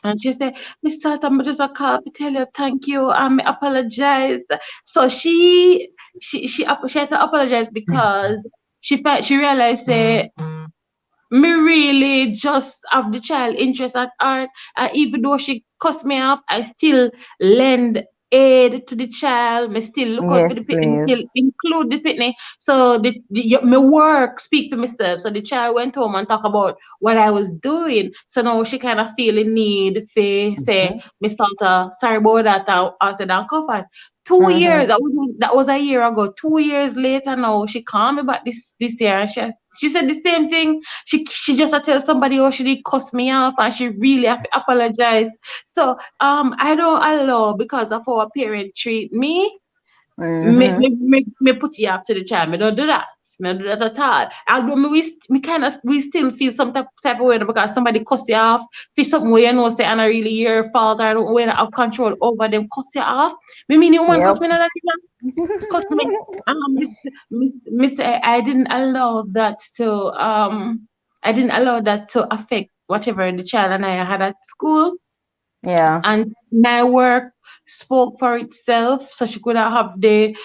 And she said, Mr. I'm just a call to tell you thank you. I apologize. So she had to apologize because she realized say me really just have the child interest at heart. And even though she cussed me off, I still lend aid to the child. Me still look out for the Yes, pitney. Me still please. include the pitney. So my work speak for myself. So the child went home and talk about what I was doing. So now she kind of feel the need to say, Miss Santa, sorry about that. I said, I'm covered. 2 years. That was a year ago. 2 years later now, she called me back this year. And she said the same thing. She just had to tell somebody, oh, she did cuss me off and she really have to apologize. So I don't allow because of how a parent treat me put you up to the child. Me don't do that. Me don't do that at all. Although we still feel some type of way because somebody cuss you off for something where you know say and I really your fault or when I have control over them cuss you off. Me mean you want Yep. cuss me not cuss me. I didn't allow that to affect whatever the child and I had at school. Yeah. And my work spoke for itself, so she could have the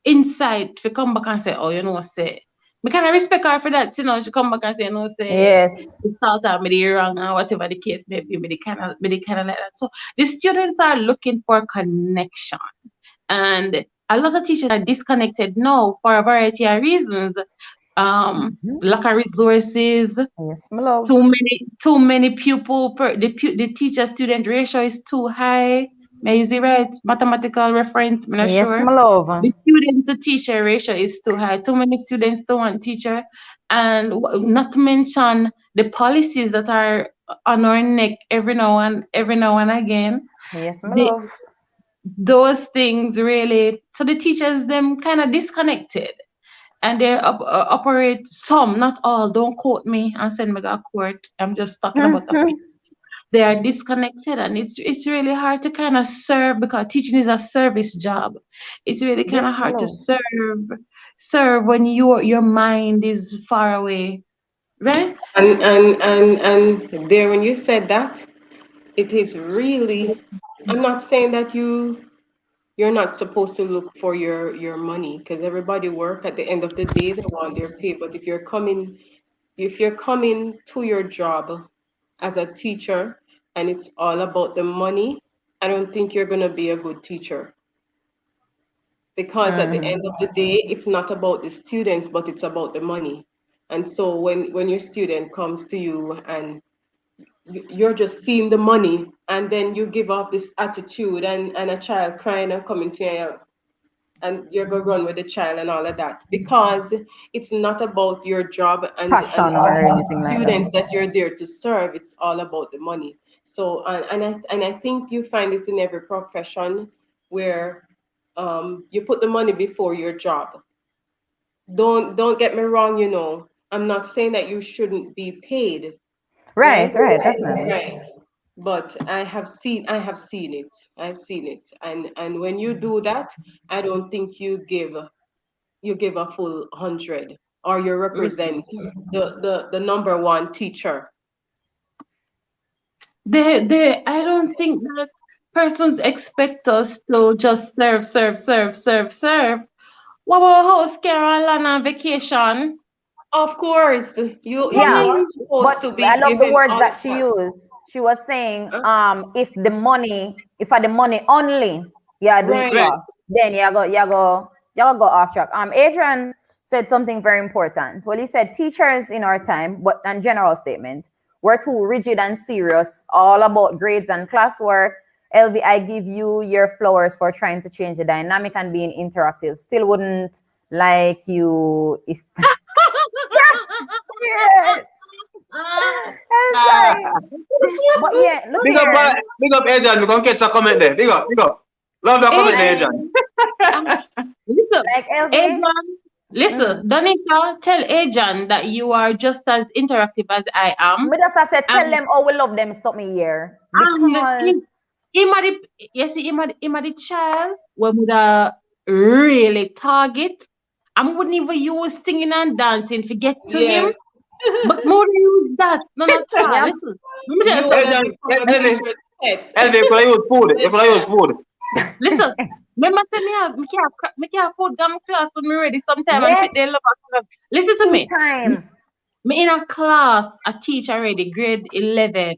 insight to come back and say, oh, say. Me kind of respect her for that, she come back and say, say, Yes. the thought that me did wrong or whatever the case may be, me kind of like that. So the students are looking for connection. And a lot of teachers are disconnected now for a variety of reasons. Lack of resources, Yes, my love. too many pupil the teacher student ratio is too high. may I use the right mathematical reference? I'm not Yes, sure. my love. The student to teacher ratio is too high. Too many students don't want teacher, and not to mention the policies that are on our neck every now and again. Yes, my They, love. those things really. So the teachers them kind of disconnected, and they operate some, not all. Don't quote me and send me to court. I'm just talking about a few. They are disconnected, and it's really hard to kind of serve because teaching is a service job. It's really kind of Yes, my hard to love. serve when your mind is far away, right? And there, when you said that, it is really. I'm not saying that you're not supposed to look for your money because everybody work at the end of the day they want their pay. But if you're coming to your job as a teacher and it's all about the money, I don't think you're gonna be a good teacher because at the end of the day, it's not about the students, but it's about the money. And so when your student comes to you and you're just seeing the money, and then you give off this attitude, and a child crying and coming to you, and you're going to run with the child and all of that because it's not about your job and Passion all or of the anything like that. students that you're there to serve. It's all about the money. So and I think you find it in every profession where you put the money before your job. Don't get me wrong, I'm not saying that you shouldn't be paid, Right, right? right, definitely. Right. But I have seen it. I've seen it. And when you do that, I don't think you give a full 100, or you represent the number one teacher. I don't think that persons expect us to just serve. What about house care and land and vacation? Of course, you Yeah, are Woman, supposed but to I be love the given words all that of she that. used. She was saying, Huh? if I the money only, yeah, do it Right. for, then you go off track. Adrian said something very important. Well, he said teachers in our time, but and general statement, we're too rigid and serious, all about grades and classwork. LV, I give you your flowers for trying to change the dynamic and being interactive. Still wouldn't like you if yeah. I'm sorry. But yeah, look Big up, here. big up, Adrian. We gonna catch a comment there. Big up, big up. Love that comment there, Adrian, Like, Adrian. listen, like LV. Adrian, Mm. listen, Danica, tell Adrian that you are just as interactive as I am. Me just I said, tell And them, oh, we love them something here. and Because, him are the you see him are the child when would really target. I wouldn't even use singing and dancing to get to him. Yes. But more than use that, none at all. yeah, Listen, let me tell you You something. wanna Adrian, become a Elvin, teacher's pet. Elvin, you could use food. You could use food. Listen, remember say me can't afford gum class when me ready sometime and fit yes, their love class. Listen to tea me. time. Me in a class, I teach already, grade 11.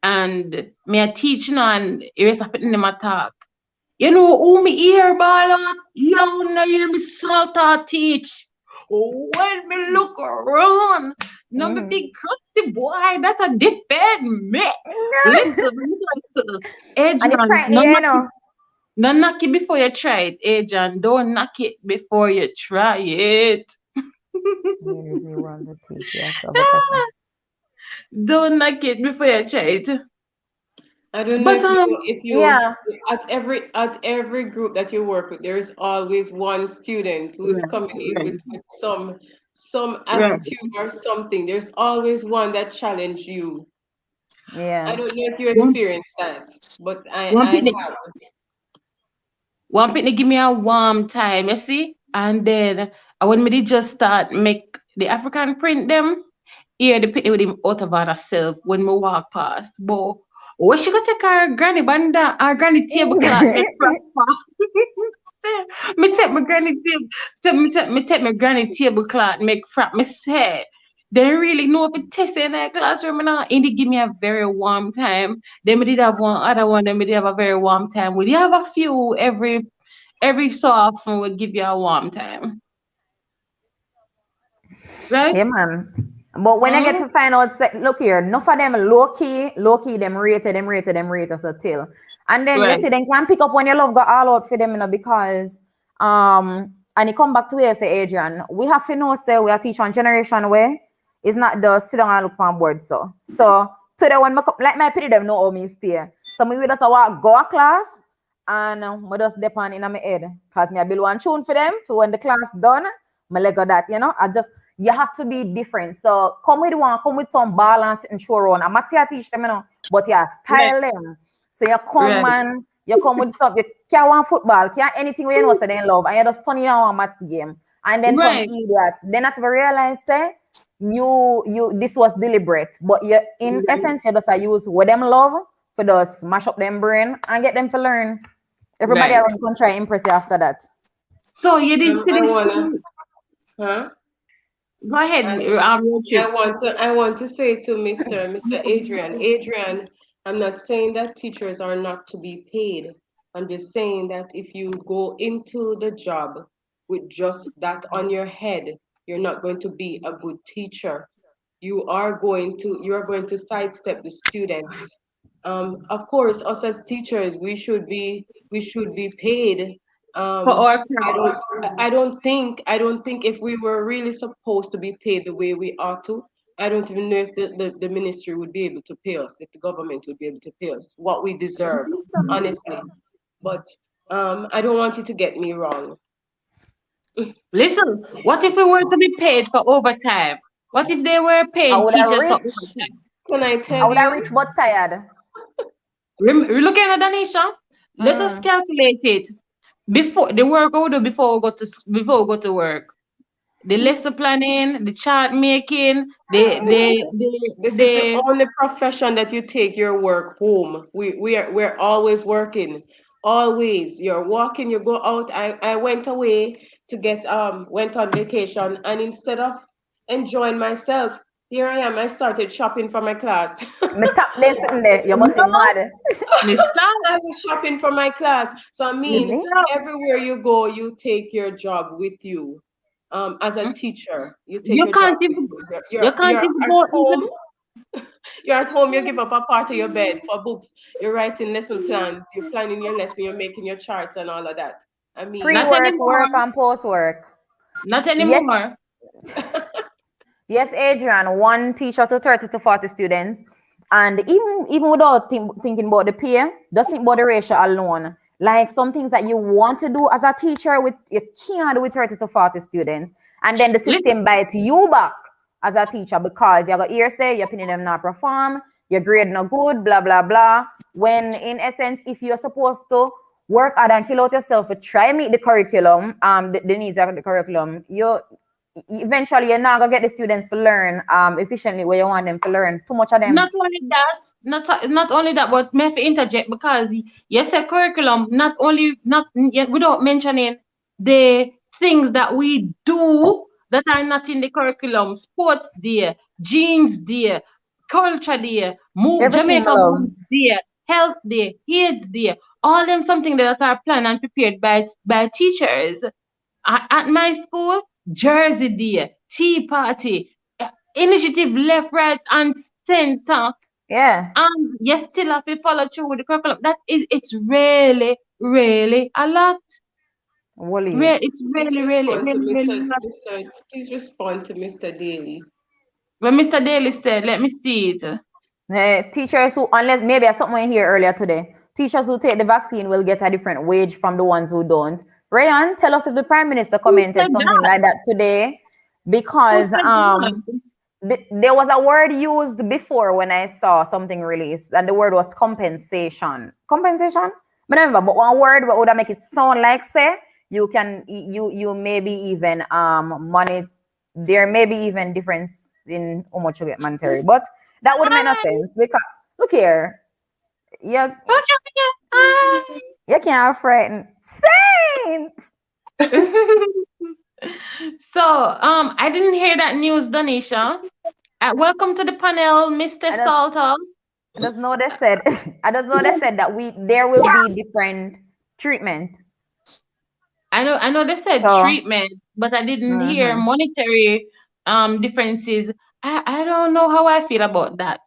And me I teach now and erase up in my talk. You know who me hear ball out? You know hear me salt out teach. When me look around, now me Mhm. big crusty boy, that a depend me. Listen, And it Adrian, frighten you, you know. don't knock it before you try it, Adrian. Don't knock it before you try it. Leaders you want to teach, you have to have a passion. Don't knock it before you try it. I don't know But if you Yeah, at every group that you work with, there is always one student who is right, coming in right, with some right. attitude or something. There's always one that challenge you. yeah. I don't know if you One, experience that, but I one I picnic, have. one picnic give me a warm time, you see? And then when me did just start make the African print them, here the picnic with him out of herself when me walk past. But what she go take her granny banda, her granny tablecloth make proper. Me take my granny me take my granny tablecloth make frap. Me say they really know if it test in that classroom and all. And they give me a very warm time. Then we did have one other one. Then we did have a very warm time. We did have a few every so often. We give you a warm time, right? Yeah, man. But when I get Mm? to find out, say, look here, enough of them low key, them rated, so till. And then you Right. see, then can pick up when your love got all out for them, because and you come back to where you say, Adrian, we have to know, say, we are teaching on generation way. It's not just sit down and look on board. So today when like my pity them know how me stay. So me with us a walk go a class and we just depend in my head. Cause me I build one tune for them for when the class done, my leg of that, I just you have to be different. So come with some balance and show around. I'm not here to teach them, but yeah, Right. style them. So you come, Right. man, you come with stuff, you can't want football, can't anything where you know say they love, and you just turn it on a maths game and then turn Right. idiot. Then that's where realize say you this was deliberate, but you in essence you just use what them love for just smash up them brain and get them to learn. Everybody Right. around can try impress you after that. So you did see I this wanna, thing. huh? Go ahead, I, road trip. I want to say to Mr. Adrian, I'm not saying that teachers are not to be paid. I'm just saying that if you go into the job with just that on your head, you're not going to be a good teacher. You are going to sidestep the students. Of course, us as teachers, we should be paid. For Um, our I craft. don't I don't think if we were really supposed to be paid the way we ought to, I don't even know if the ministry would be able to pay us, if the government would be able to pay us what we deserve, honestly. But I don't want you to get me wrong. Listen, what if we were to be paid for overtime? What if they were I paying would have teachers for rich. overtime? Can I I tell would have you? rich but tired. Looking at Danisha, let us Mm. calculate it before the work we do before we go to work. The lesson planning, the chart making, This this is the only profession that you take your work home. We're always working. Always. You're walking, you go out. I went away to get went on vacation, and instead of enjoying myself, here I am. I started shopping for my class. Me tap this in there. You must be no, mad. Mister, I was shopping for my class. So I mean, Really? Mister. everywhere you go, you take your job with you. As a mm, teacher, you take You your job can't with even you. you can't You're even at go into home. You're at home, you give up a part of your bed for books. You're writing lesson plans. You're planning your lesson. You're making your charts and all of that. I mean, not Pre-work, anymore. work, and post-work. Not Yes, anymore. yes, Adrian. One teacher to 30 to 40 students. And even without thinking about the pay, just think about the ratio alone. Like some things that you want to do as a teacher with you can't do with 30 to 40 students. And then the Listen, system bites you back as a teacher because you got ear say you're pinning them not perform, your grade no good, blah blah blah. When in essence, if you're supposed to work hard and kill out yourself to try meet the curriculum, the needs of the curriculum, you eventually you're not gonna get the students to learn efficiently where you want them to learn. Too much of them. not only that, not only that, but may I have to interject because you said curriculum, without mentioning the things that we do that are not in the curriculum. Sports day, jeans day, culture day, Everything Jamaica below. Moves day, health day, AIDS day, all them something that are planned and prepared by teachers. At my school, Jersey Day, Tea Party, initiative left, right, and center. Yeah. And you still have to follow through with the curriculum. It's really, really a lot. Woolies. It's please really, really, respond to really, really a Mr. lot. Mr. Please respond to Mr. Daly. When Mr. Daly said, let me see it. Teachers who, unless maybe I something here earlier today, teachers who take the vaccine will get a different wage from the ones who don't. Rayan, tell us if the Prime Minister Who said commented something that? like that today, Who because said that? there was a word used before when I saw something released, and the word was compensation. Compensation? But remember, but one word what would make it sound like say you maybe even money there may be even difference in how much you get monetary, but that would make no Hi. sense because look here, you Hi. you can't frighten saints. So, I didn't hear that news, Danisha. Welcome to the panel, Mr. I just Salter. I just know they said I just know they said that there will be different treatment. I know they said So treatment, but I didn't hear mhm. monetary differences. I don't know how I feel about that.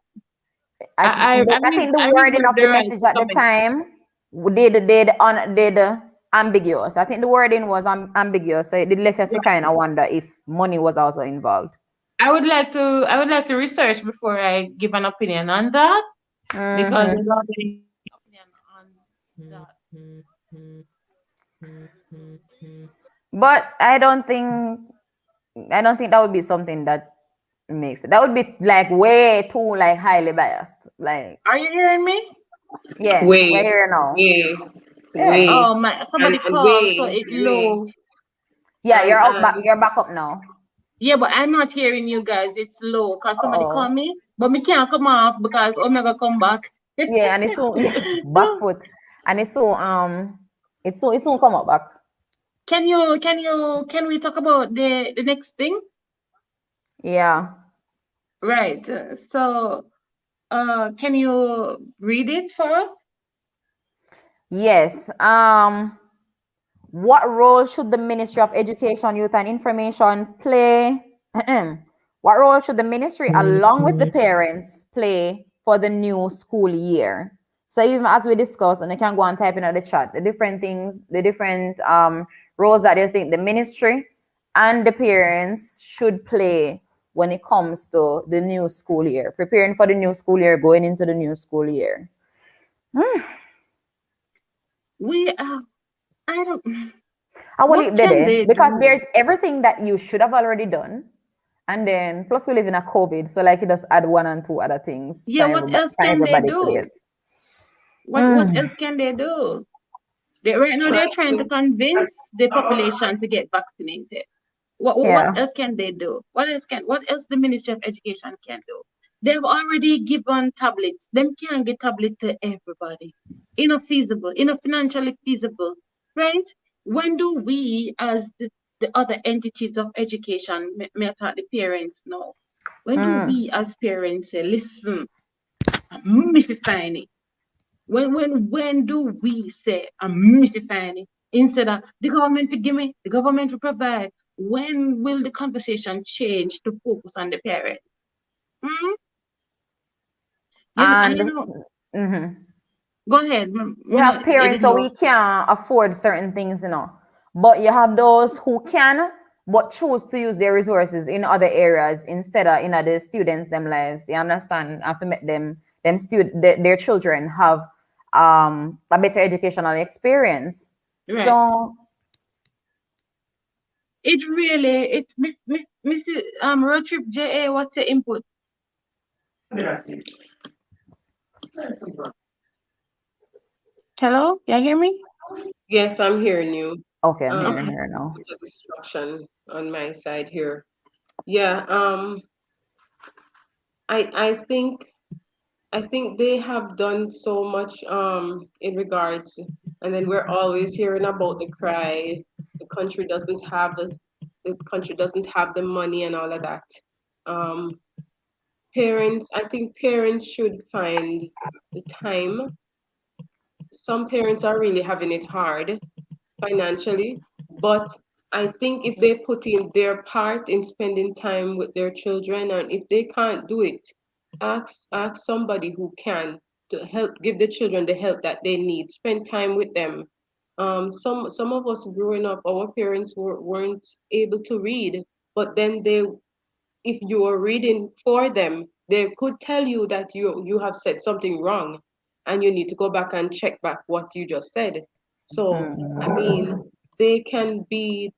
I I think the read wording of the the right message at the comment. time. did ambiguous. I think the wording was ambiguous, so it did left you to kind of wonder if money was also involved. I would like to research before I give an opinion on that because I Hmm. don't have any opinion on that. But I don't think that would be something that makes it. That would be like way too like highly biased. Like, Are you hearing me? yeah, we're Way, here now. way, Yeah. way, Oh my! Somebody and called, so way, it way, low. Yeah, you're up back. and You're back up now. Yeah, but I'm not hearing you guys. It's low because somebody called Oh, me, but me can't come off because Omega come back. yeah, and it's soon back foot, and it's soon come up back. Can we talk about the next thing? Yeah. Right. So, can you read it for us? Yes. What role should the Ministry of Education, Youth and Information play? What role should the ministry, along with the parents, play for the new school year? So even as we discuss, and you can go and type in the chat, the different things, the different roles that you think the ministry and the parents should play when it comes to the new school year, preparing for the new school year, going into the new school year. We I don't. I will What leave it can there they because do? there's everything that you should have already done. And then plus we live in a COVID, so like you just add one and two other things Yeah. What else for can they everybody to do? get. What else can they do? Right now try they're trying to to. convince the population to get vaccinated. What Yeah. else can they do? What else the Ministry of Education can do? They've already given tablets. Them can't get tablet to everybody. Enough feasible, enough financially feasible, right? When do we, as the other entities of education, may I talk the parents now? When do Mm. we as parents say, listen, I'm find it? When do we say I'm finding it instead of the government to give me, the government to provide? When will the conversation change to focus on the parents? Mm? You And know, mhm. go ahead. You have You parents didn't so know. we can't afford certain things. But you have those who can, but choose to use their resources in other areas instead of in the students' them lives. You understand? And to make their children have a better educational experience. Right. So It really, it's Miss Road Trip JA, what's your input? Hello? You hear me? Yes, I'm hearing you. okay, I'm hearing Okay. her now. It's a distraction on my side here. Yeah. I think they have done so much in regards, and then we're always hearing about the cry. The country doesn't have the money and all of that. Um, I think parents should find the time. Some parents are really having it hard financially, but I think if they put in their part in spending time with their children, and if they can't do it, ask somebody who can to help give the children the help that they need. Spend time with them. Some of us growing up, our parents weren't able to read, but then if you are reading for them, they could tell you that you have said something wrong and you need to go back and check back what you just said. So, I mean, they can be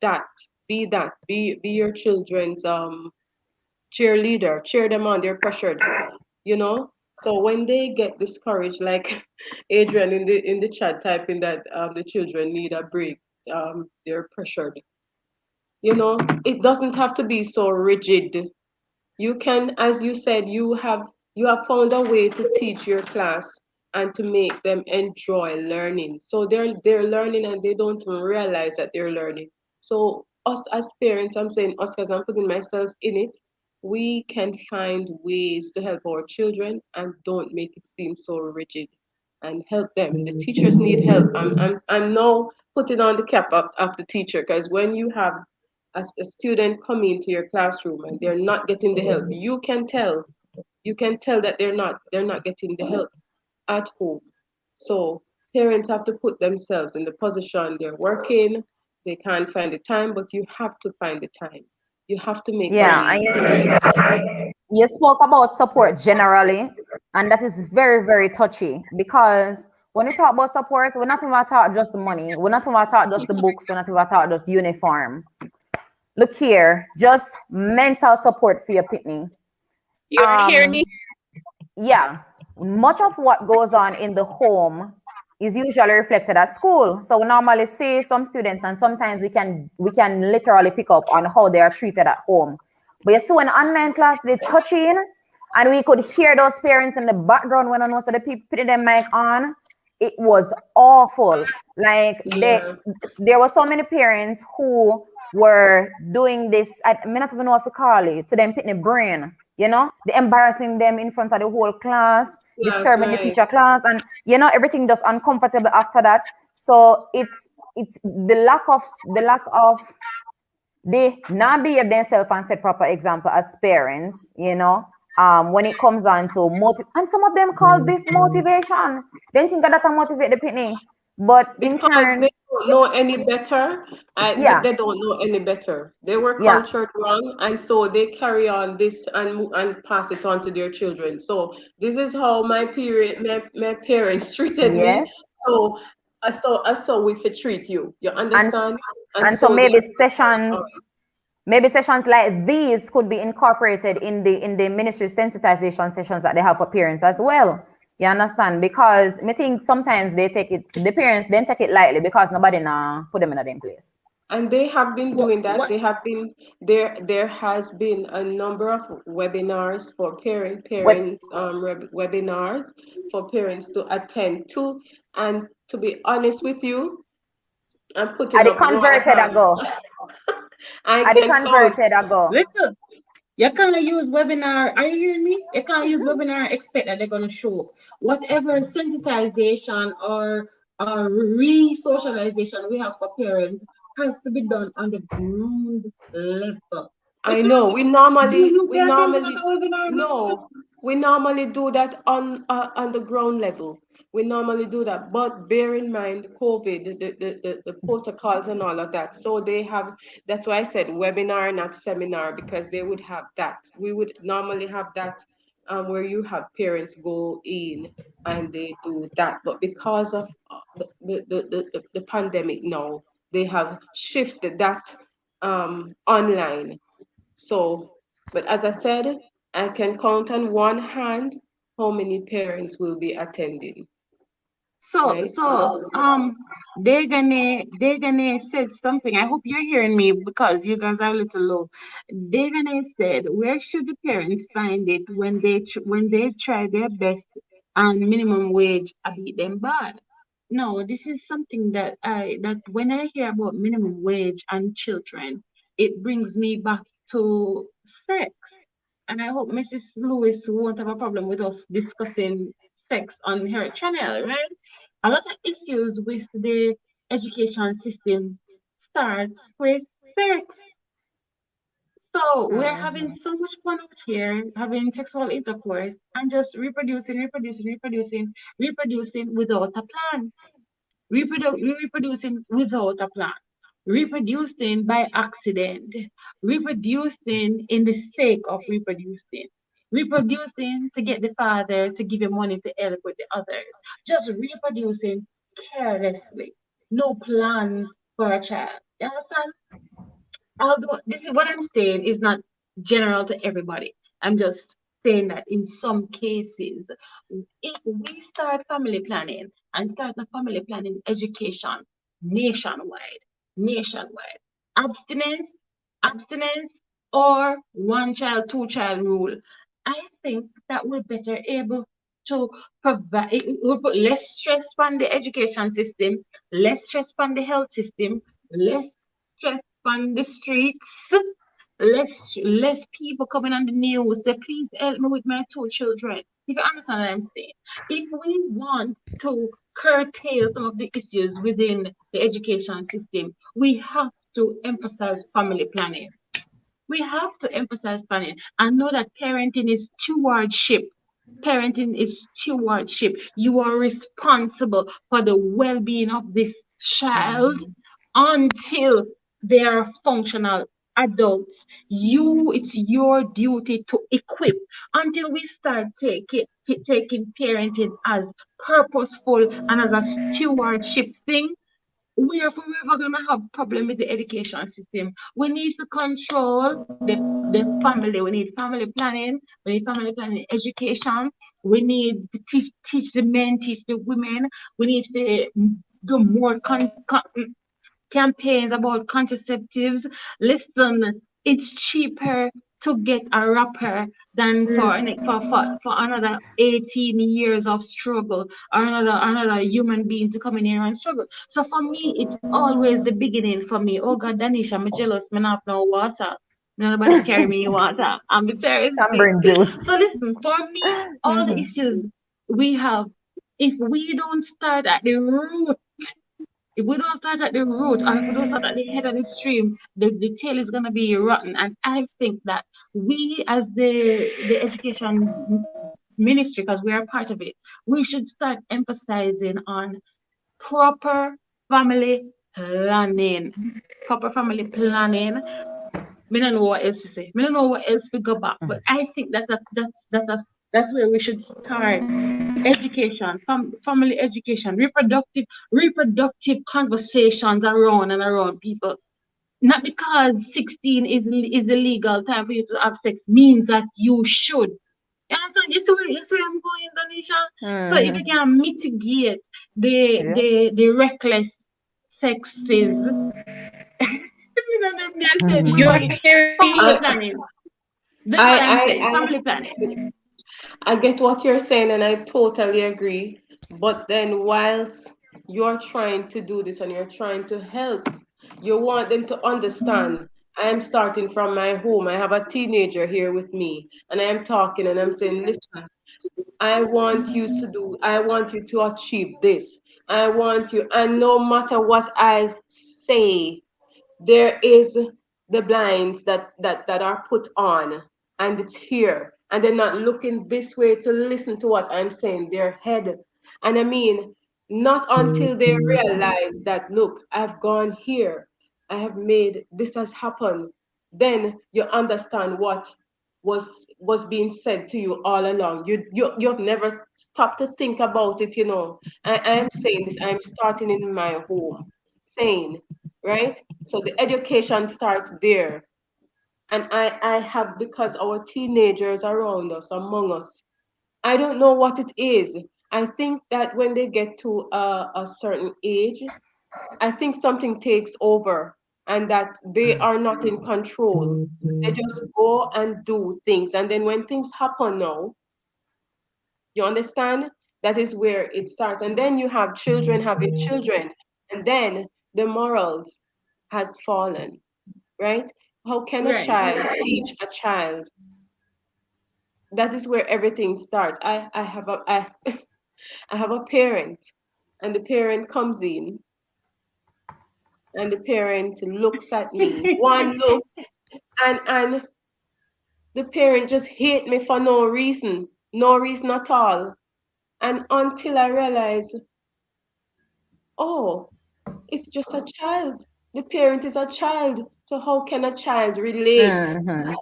your children's cheerleader, cheer them on, they're pressured, you know? So when they get discouraged, like Adrian in the chat typing that the children need a break, they're pressured. It doesn't have to be so rigid. You can, as you said, you have found a way to teach your class and to make them enjoy learning. So they're learning and they don't even realize that they're learning. So us as parents, I'm saying us because I'm putting myself in it, we can find ways to help our children and don't make it seem so rigid and help them. The teachers need help. I'm now putting on the cap of the teacher because when you have a student coming into your classroom and they're not getting the help, you can tell that they're not getting the help at home. So Parents have to put themselves in the position they're working, they can't find the time, but you have to find the time. You have to make Yeah, you spoke about support generally, and that is very, very touchy because when we talk about support, we're not even talking just money, we're not even talking just the books, we're not even talking just uniform. Look here, just mental support for your pitney. You are hearing me? Yeah, much of what goes on in the home is usually reflected at school. So we normally see some students, and sometimes we can literally pick up on how they are treated at home. But you see, when online class they touching, and we could hear those parents in the background when I know so the people putting their mic on, it was awful. Like Yeah. there were so many parents who were doing this. I may not even know what to call it to them putting the brain. The embarrassing them in front of the whole class, That's disturbing the right. teacher class, and everything just uncomfortable after that. So it's the lack of they not behave themselves and set proper example as parents, when it comes on to and some of them call this motivation. Then think that motivate the pitney. But in Because turn, they don't know any better. yeah, They don't know any better. They were yeah, cultured wrong, and so they carry on this and pass it on to their children. So this is how my parents treated me. yes. So I saw we fit treat you. You And understand? And and so so they. maybe sessions like these could be incorporated in the ministry sensitization sessions that they have for parents as well. You understand? Because I think sometimes the parents then take it lightly because nobody now put them in a damn place. And they have been What, doing that. what They have been there. There has been a number of webinars for What webinars for parents to attend to. And to be honest with you, I'm are putting the up one converted hand. ago? I Are the can count. converted ago? listen, you can't use webinar. Are you hearing me? You can't use webinar and expect that they're gonna show up. Whatever sensitization or re-socialization we have for parents has to be done on the ground level. You I can't know. just We do normally you we pay attention on normally the webinar now? no. We normally do that on the ground level. We normally do that, but bear in mind COVID, the protocols and all of that. So they have. That's why I said webinar, not seminar, because they would have that. We would normally have that, where you have parents go in and they do that. But because of the pandemic now, they have shifted that online. So, but as I said, I can count on one hand how many parents will be attending, So, right? so, um, they're gonna said something. I hope you're hearing me because you guys are a little low. They're gonna said, where should the parents find it when they try their best and minimum wage I beat them bad? No, this is something that when I hear about minimum wage and children, it brings me back to sex. And I hope Mrs. Lewis won't have a problem with us discussing sex on her channel, right? A lot of issues with the education system starts with sex. So we're having so much fun out here, having sexual intercourse and just reproducing without a plan. Reproducing without a plan, reproducing by accident, reproducing in the sake of reproducing, reproducing to get the father to give you money to help with the others, just reproducing carelessly, no plan for a child. You understand? Although this is what I'm saying is not general to everybody. I'm just saying that in some cases, if we start family planning and start the family planning education nationwide, abstinence, abstinence, or one child, two child rule, I think that we're better able to provide, it will put less stress on the education system, less stress on the health system, less stress on the streets, less people coming on the news. Say, please help me with my two children. If you understand what I'm saying, if we want to curtail some of the issues within the education system, we have to emphasize family planning. We have to emphasize planning and know that parenting is stewardship. Parenting is stewardship. You are responsible for the well-being of this child until they are functional adults. It's your duty to equip until we start taking parenting as purposeful and as a stewardship thing. We are forever going to have problem with the education system. We need to control the family. We need family planning. We need family planning education. We need to teach the men, teach the women. We need to do more campaigns about contraceptives. Listen, it's cheaper to get a rapper than for another 18 years of struggle or another human being to come in here and struggle. So for me, it's always the beginning for me. Oh God, Danisha, I'm jealous, man, I have no water. Nobody carry me water. I'm thirsty. Tambourine juice. So listen, for me, all the Mhm. issues we have, if we don't start at the root, if we don't start at the root or if we don't start at the head of the stream, the tail is going to be rotten. And I think that we, as the education ministry, because we are part of it, we should start emphasizing on proper family planning. Proper family planning. I don't know what else to say. I don't know what else to go back. But I think that's where we should start education, family education, reproductive conversations around and around people. Not because 16 is the legal time for you to have sex means that you should. You understand? You see where I'm going, Danisha? So if Mhm. you can mitigate Yeah. the reckless sexes, you know, them say Mhm. You're family hearing family me? I planning. That's what I'm saying. I Family planning. I get what you're saying, and I totally agree. But then, whilst you're trying to do this and you're trying to help, you want them to understand. I am starting from my home. I have a teenager here with me, and I am talking and I'm saying, listen, I want you to achieve this. I want you, and no matter what I say, there is the blinds that are put on, and it's here, and they're not looking this way to listen to what I'm saying, their head. And I mean, not until they realize that, look, I've gone here, I have made this has happened, then you understand what was being said to you all along. You've never stopped to think about it, you know. I am saying this, I'm starting in my home, saying, right? So the education starts there. And I have, because our teenagers around us, among us, I don't know what it is. I think that when they get to a certain age, I think something takes over and that they are not in control. They just go and do things. And then when things happen now, you understand? That is where it starts. And then you have children having children. And then the morals has fallen, right? How can a Right. child teach a child? That is where everything starts. I have a parent, and the parent comes in, and the parent looks at me. One look, and the parent just hate me for no reason at all. And until I realize, oh, it's just a child. The parent is a child. So how can a child relate? Mhm.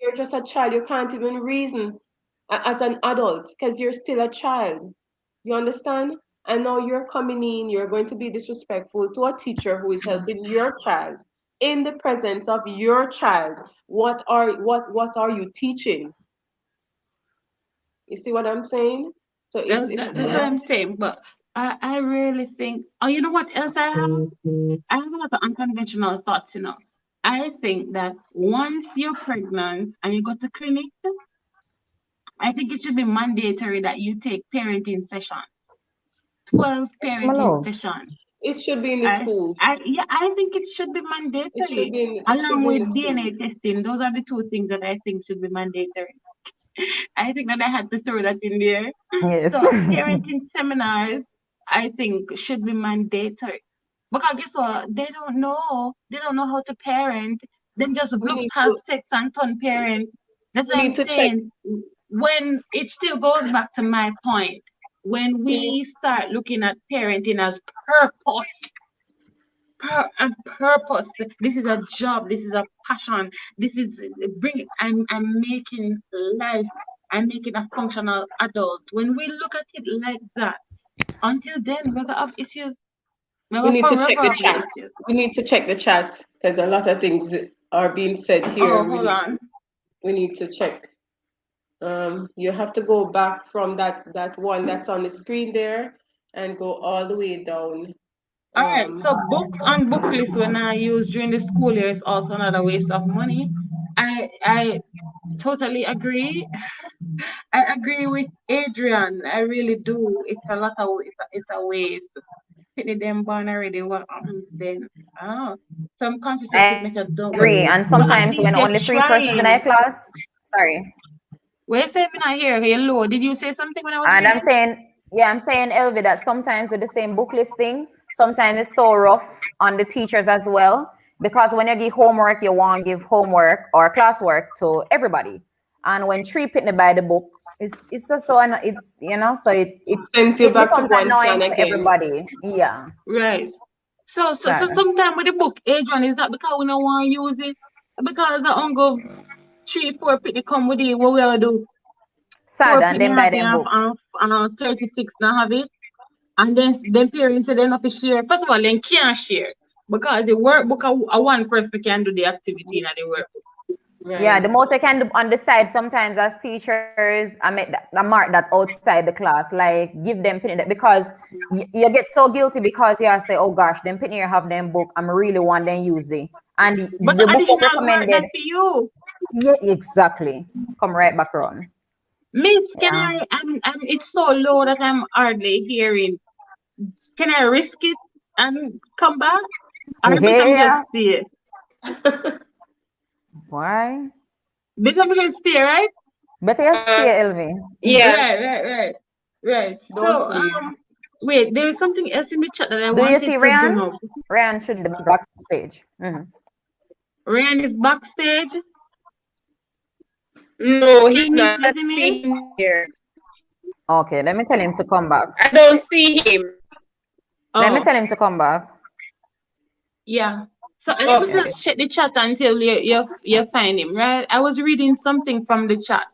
You're just a child. You can't even reason as an adult because you're still a child. You understand? And now you're coming in, you're going to be disrespectful to a teacher who is helping your child in the presence of your child. What are you teaching? You see what I'm saying? So That's what I'm saying. But I really think, oh, you know what else I have? I have a lot of unconventional thoughts, you know. I think that once you're pregnant and you go to clinic, I think it should be mandatory that you take parenting session, 12 Yes, my parenting love. session. it should be in the I, schools. yeah, I think it should be mandatory It should along be in the with DNA schools. testing. Those are the two things that I think should be mandatory. I think that I had to throw that in there. Yes. So parenting seminars, I think, should be mandatory. Because guess what? They don't know. They don't know how to parent. Then just We bloops need have to sex and turn parent. That's we what I'm need to check saying. when it still goes back to my point, when we start looking at parenting as purpose, and purpose, this is a job, this is a passion, this is bring. I'm making life. I'm making a functional adult. When we look at it like that, until then, we're gonna have issues. We're We gonna need to check forever the have the chat. issues. We need to check the chat because a lot of things are being said Oh, here. hold on. We need to check. You have to go back from that one that's on the screen there and go all the way down. All right. So books and book lists when I use during the school year is also another waste of money. I totally agree. I agree with Adrian. I really do. It's a lot of it's a waste. Pitney them born already. What happens then? Oh, some contraceptive I method don't work, agree. And but at sometimes least when you're only three persons in a trying. class, sorry. Wait a second, I hear you low. Did you say something when I was And I'm reading? saying, yeah, I'm saying, Elvi, that sometimes with the same book listing, sometimes it's so rough on the teachers as well. Because when you give homework, you want to give homework or classwork to everybody. And when three pitney by the book, it's just so it's so Sends you it back to becomes go and annoying plan for again. everybody. Yeah. Right. So Sad. sometimes with the book, Adrian, is that because we don't want to use it? Because the uncle 3, 4 people come with it, what we ever do? Sad 4 and people then by have them book. 36 now have it. And then parents say they not to share. First of all, they can't share. Because the workbook a one person can do the activity in the workbook. Yeah, Right. the most I can do on the side sometimes as teachers, I mark that outside the class, like give them pin that because you get so guilty because you say, oh gosh, them pin here have them book. I'm really want them use it. And But the the book was additional work recommended. that for you. Yeah, exactly. Come right back around. Miss, can Yeah. I'm it's so low that I'm hardly hearing. Can I risk it and come back? Or better me just Yeah. stay? Why? Better me just stay, right? Better you stay, Elvi. Yeah. Right. Don't So leave. wait, there is something else in the chat that I Do you see wanted to bring Ryan? up. Ryan should be backstage. Ryan is backstage. No, he's Can you not. I see don't me? see him here. Okay, let me tell him to come back. I don't see him. Let me Oh, tell him to come back. yeah. So let me Okay. Yeah. just check the chat until you find him, right? I was reading something from the chat.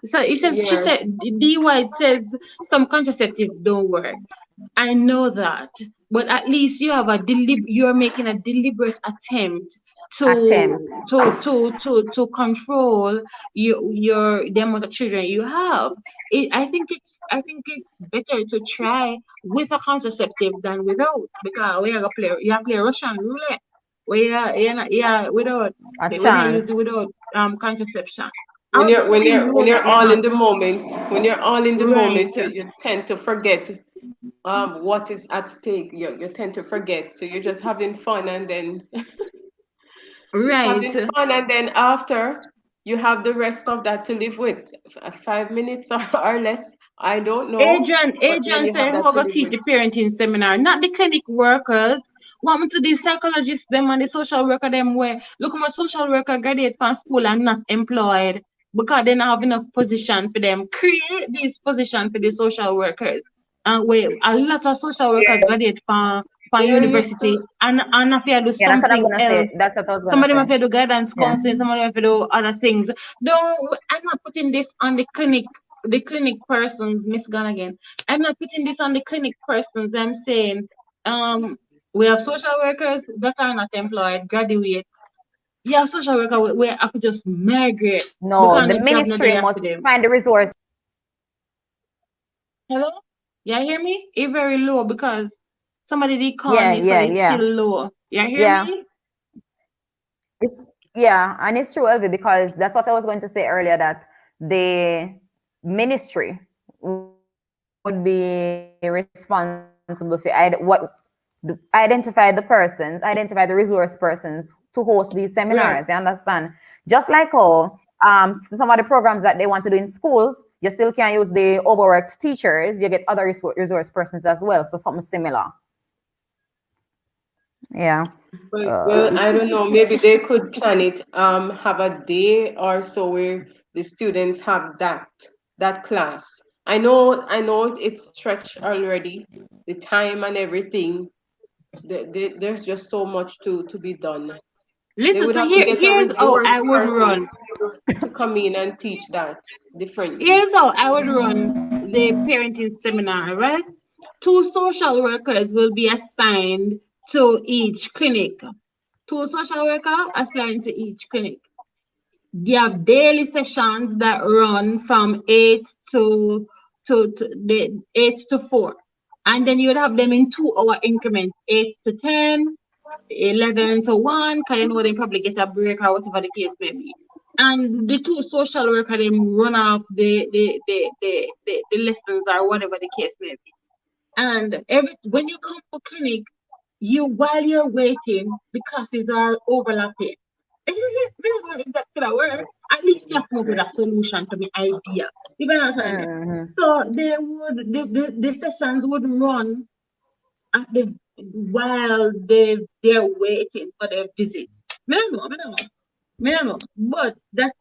So it says she Yeah. said D White says some contraceptive don't work. I know that, but at least you have you're making a deliberate attempt to Attempt. to control the amount of children you have. I think it's better to try with a contraceptive than without, because you have to play Russian roulette where without A when you use it chance. without contraception. I When would you're rather when you you're when know that you're you're all not in the moment, when you're all in the right. moment, you tend to forget what is at stake. You tend to forget. So you're just having fun and then Right. having fun and then after you have the rest of that to live with. 5 minutes or less. I don't know. But then Adrian you have said, who that to go live teach with. the parenting seminar? Not the clinic workers. What happened to the psychologists, them and the social worker, them where look at my social worker graduate from school and not employed because they don't have enough position for them. Create this position for the social workers. And where a lot of social workers Yeah. graduate from There used university to and if you do Yeah, that's what I'm something gonna else. say. That's what I was Some gonna of them say. have to do guidance Yeah. counseling, some of them have to do other things. Don't I'm not putting this on the clinic persons, Miss Gunn. I'm not putting this on the clinic persons. I'm saying we have social workers that are not employed, graduate. Yeah, social worker we have to just migrate No, because the no job no ministry day after must them. find the resource. Hello? Yeah, hear me? It's very low because somebody did call Yeah, me, so yeah, it's still yeah. low. Yeah, hear Yeah. me? It's yeah, and it's true, Elvi, because that's what I was going to say earlier that the ministry would be responsible for identify the persons, identify the resource persons to host these Right. seminars. You understand? Just like how some of the programs that they want to do in schools, you still can't use the overworked teachers. You get other resource persons as well. So something similar. Yeah. Well, I don't know. Maybe they could plan it. Have a day or so where the students have that. that class. I know it's stretched already, the time and everything. There's just so much to be done. They Listen, would so have to get a here's how resource I would person run. to come in and teach that differently. Here's how I would run the parenting seminar, right? Two social workers will be assigned to each clinic. Two social workers assigned to each clinic. They have daily sessions that run from 8 to the 8 to 4. And then you would have them in 2 hour increments, 8 to 10, 11 to 1, because you know they probably get a break or whatever the case may be. And the two social worker them run off the lessons or whatever the case may be. And when you come to clinic, you while you're waiting, the classes are overlapping. That's gonna work. At least you have come up with a solution to the idea. You know what I'm saying? Mhm. So they would the sessions would run at the while they're waiting for their visit. Me no know. But that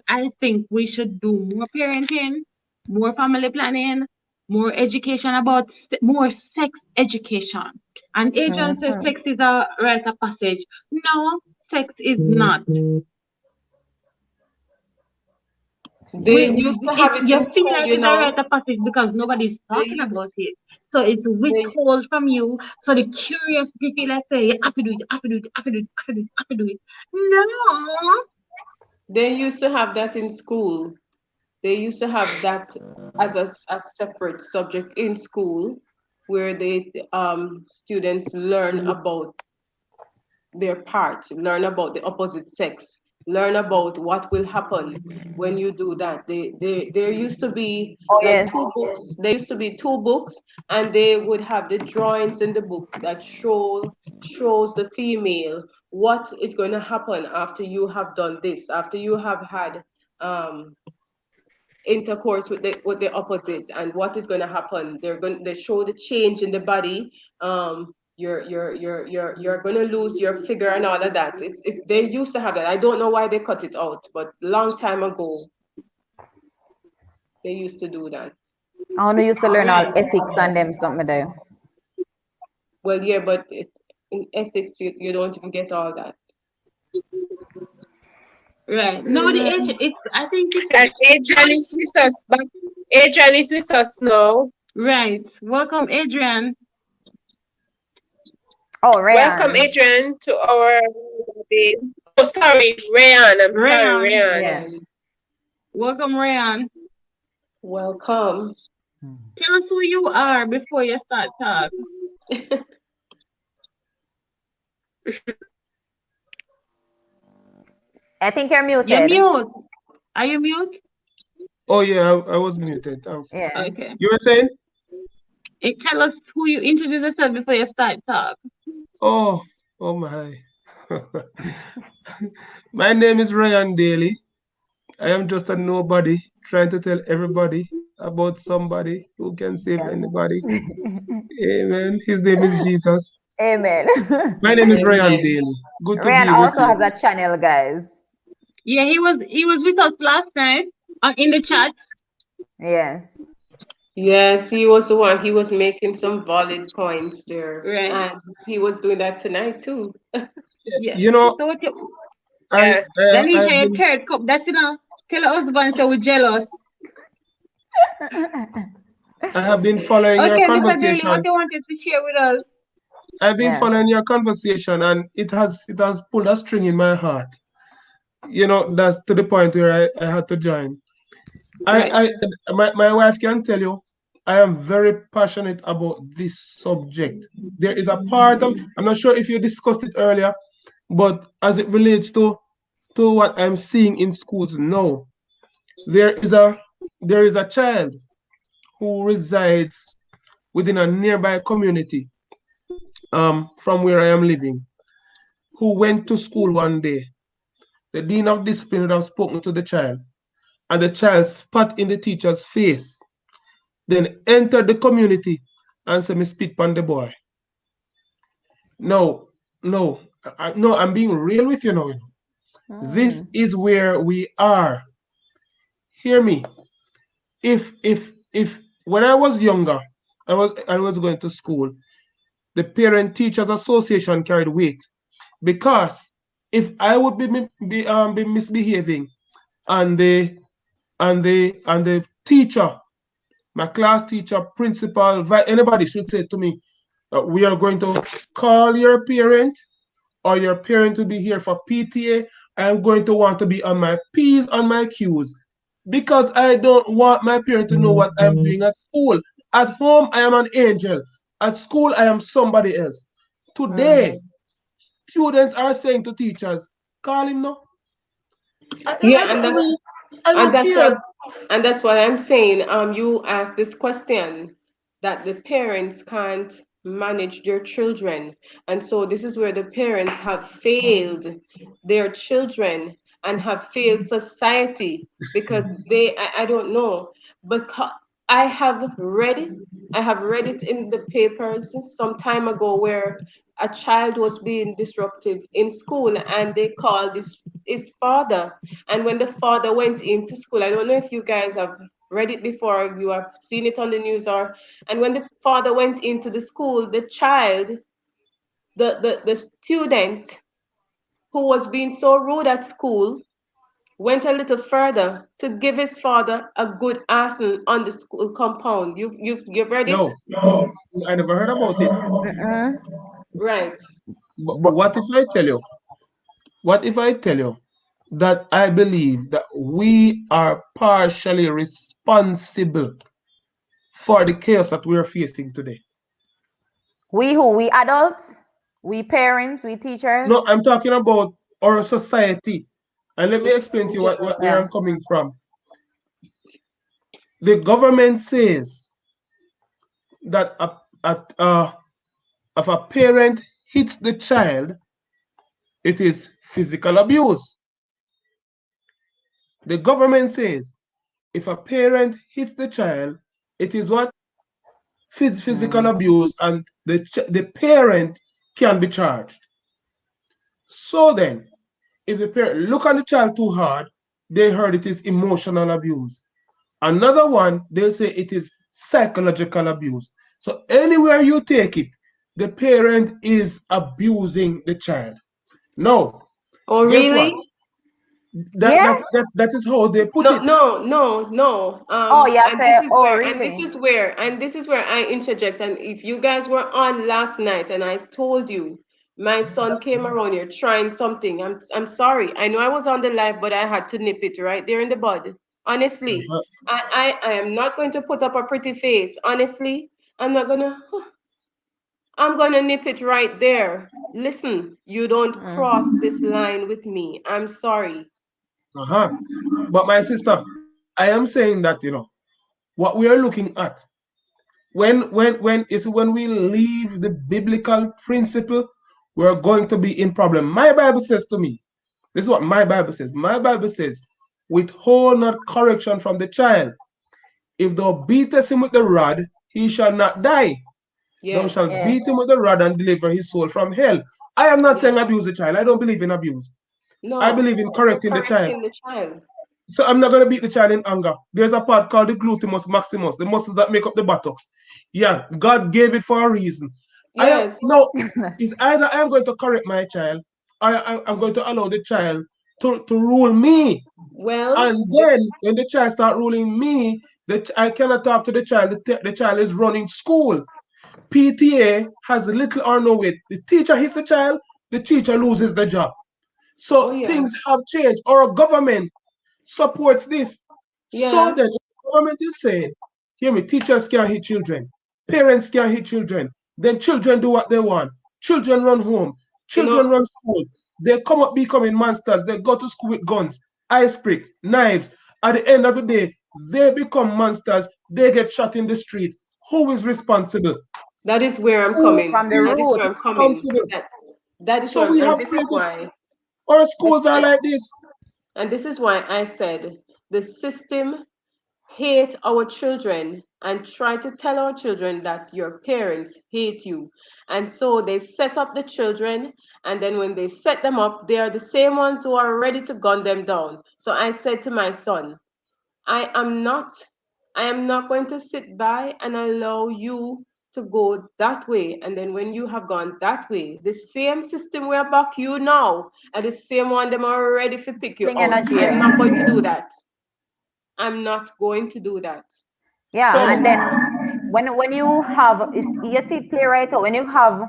I think we should do more parenting, more family planning, more education about more sex education. And Adrian says Mhm. sex is a rite of passage. No, sex is not. They used to have it You in feel school, like you it's a know. rite of passage because nobody's They talking used about it. So it's they withhold from you. So the curiosity feel like say you have to do it, you have to do it, you have to do it, you have to do it, you have to do it. No. they used to have that in school. They used to have that as a separate subject in school, where the students learn about their part, learn about the opposite sex, learn about what will happen when you do that. There used to be Oh like two yes. books. There used to be two books, and they would have the drawings in the book that shows the female what is going to happen after you have done this, after you have had um intercourse with the opposite, and what is going to happen. They show the change in the body. You're going to lose your figure and all of that. They used to have that. I don't know why they cut it out, but long time ago they used to do that. I only used to learn all Right. ethics and them something there. Well, yeah, but in ethics you don't even get all that. Right. No, the age Mm. it's I think it's And Adrian is with us back. Adrian is with us now. right. Welcome, Adrian. Oh, Welcome, Rayan. Adrian, to our. Oh, sorry, Rayan. I'm sorry, Rayan. Rayan. Yes. Ryan, Welcome, Rayan. welcome. Tell us who you are before you start talk. I think you're You're muted. mute. Are you mute? Oh yeah, I was muted. Thanks. Yeah. Okay. You were saying? Tell us who you introduce yourself before you start talk. Oh, oh my. My name is Ryan Daly. I am just a nobody trying to tell everybody about somebody who can save Yeah. anybody. Amen. His name is Jesus. Amen. My name is Ryan Amen. Daly. Good to Rayan be with also you. has a channel, guys. Yeah, he was with us last night in the chat. Yes. Yes, he was the one. He was making some valid points there, Right. and he was doing that tonight too. Yeah. You know, So what you I Yes. I Danisha, I've your been third cup, that's tell your husband so we're jealous. I have been following your Okay, Mr. Daly, what conversation. you wanted to share with us? I've been Yes. following your conversation, and it has pulled a string in my heart. You know, that's to the point where I had to join. Right. My wife can tell you I am very passionate about this subject. There is a part of, I'm not sure if you discussed it earlier, but as it relates to what I'm seeing in schools now, there is a there is a child who resides within a nearby community from where I am living, who went to school one day. The dean of discipline would have spoken to the child, and the child spat in the teacher's face, then entered the community and said, "Me spit on the boy." No, no, no, I'm being real with you now. This Mm. is where we are. Hear me. if when I was younger, I was going to school, the Parent Teachers Association carried weight because if I would be misbehaving and the teacher, my class teacher, principal, anybody should say to me, we are going to call your parent or your parent will be here for PTA. I'm going to want to be on my P's, on my Q's, because I don't want my parent to know what I'm doing at school. At home, I am an angel. At school, I am somebody else. Today, students are saying to teachers, call him now. Yeah, and I and don't that's care. what and that's what I'm saying. You asked this question that the parents can't manage their children, and so this is where the parents have failed their children and have failed society because I don't know, because I have read I have read it in the papers some time ago where a child was being disruptive in school and they called his father, and when the father went into school, I don't know if you guys have read it before, you have seen it on the news, or and when the father went into the school, the child, the student who was being so rude at school went a little further to give his father a good arsenal on the school compound. You've read it? No, I never heard about it. Right. But what if I tell you? What if I tell you that I believe that we are partially responsible for the chaos that we are facing today? We who? We adults? We parents? We teachers? No, I'm talking about our society. And let me explain to you where Yeah. I'm coming from. The government says that if a parent hits the child, it is physical abuse. The government says if a parent hits the child, it is what? Physical abuse, and the parent can be charged. So then, if the parent look at the child too hard, they heard it is emotional abuse. Another one, they'll say it is psychological abuse. So anywhere you take it, the parent is abusing the child. Now, Oh, guess what? really? Yeah? That is how they put No, it. no, no, no. Oh, yeah, And say, this is oh, where, really? and this is where I interject. And if you guys were on last night, and I told you my son came around here trying something, I'm sorry. I know I was on the live, but I had to nip it right there in the bud. Honestly, Uh-huh. I am not going to put up a pretty face. Honestly, I'm not gonna. I'm gonna nip it right there. Listen, you don't cross this line with me. I'm sorry. Uh-huh. But my sister, I am saying that, what we are looking at, when we leave the biblical principle, we're going to be in problem. My Bible says to me, this is what my Bible says. My Bible says, withhold not correction from the child. If thou beatest him with the rod, he shall not die. Thou Yes. shalt beat him with the rod and deliver his soul from hell. I am not saying abuse the child. I don't believe in abuse. I No, believe in you're correcting the child. correcting the child. So I'm not going to beat the child in anger. There's a part called the gluteus maximus, the muscles that make up the buttocks. Yeah, God gave it for a reason. I am Yes. no. It's either I'm going to correct my child, or I'm going to allow the child to rule me. Well, And then when the child start ruling me, I cannot talk to the child. The child is running school. PTA has little or no weight. The teacher hits the child, the teacher loses the job. oh So yeah, things have changed. Our government supports this. So yeah. then, if the government is saying, hear me, teachers can't hit children, parents can't hit children, then children do what they want. Children run home, You children know, run school. They come up becoming monsters. They go to school with guns, ice pick, knives. At the end of the day, they become monsters. They get shot in the street. Who is responsible? that is where I'm Who coming. From the is That is where I'm roots. coming. responsible? That is So where we and have this is created, why our this schools are like this. and this is why I said the system hate our children and try to tell our children that your parents hate you. And so they set up the children, and then when they set them up, they are the same ones who are ready to gun them down. So I said to my son, I am not I am not going to sit by and allow you to go that way. And then when you have gone that way, the same system will back you now, and the same one them are ready to pick you Putting out. energy I'm there. not going to do that. I'm not going to do that. Yeah, So and then when you have it, you see play right out when you have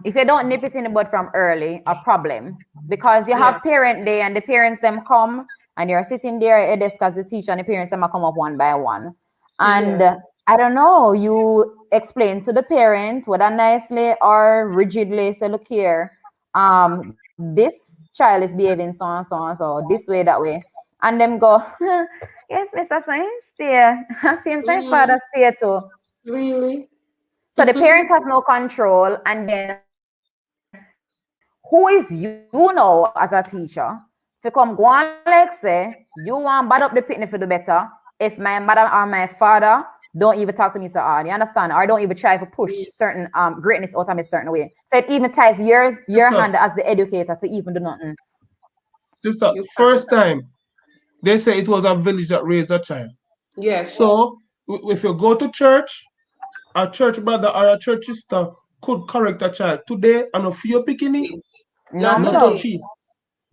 if you don't nip it in the bud from early, a problem because you yeah, have parent day and the parents them come and you're sitting there at a desk as the teacher and the parents them come up one by one, and yeah, I don't know, you explain to the parent whether nicely or rigidly, say look here, this child is behaving so and so and so this way that way, and them go yes, Mr. Science there. Same same hmm, father stay too. really. So the parent has no control, and then who is you now as a teacher? If you come go on like say, you want bad up the pitney for the better. If my mother or my father don't even talk to me so hard, you understand? Or don't even try to push certain greatness out of me a certain way. So it even ties your hand Sister, as the educator to even do nothing. sister, You can't. first time they say it was a village that raised a child. Yes, So if you go to church, a church brother or a church sister could correct a child. Today, and of your picking, No, not I'm not sure. today. touchy.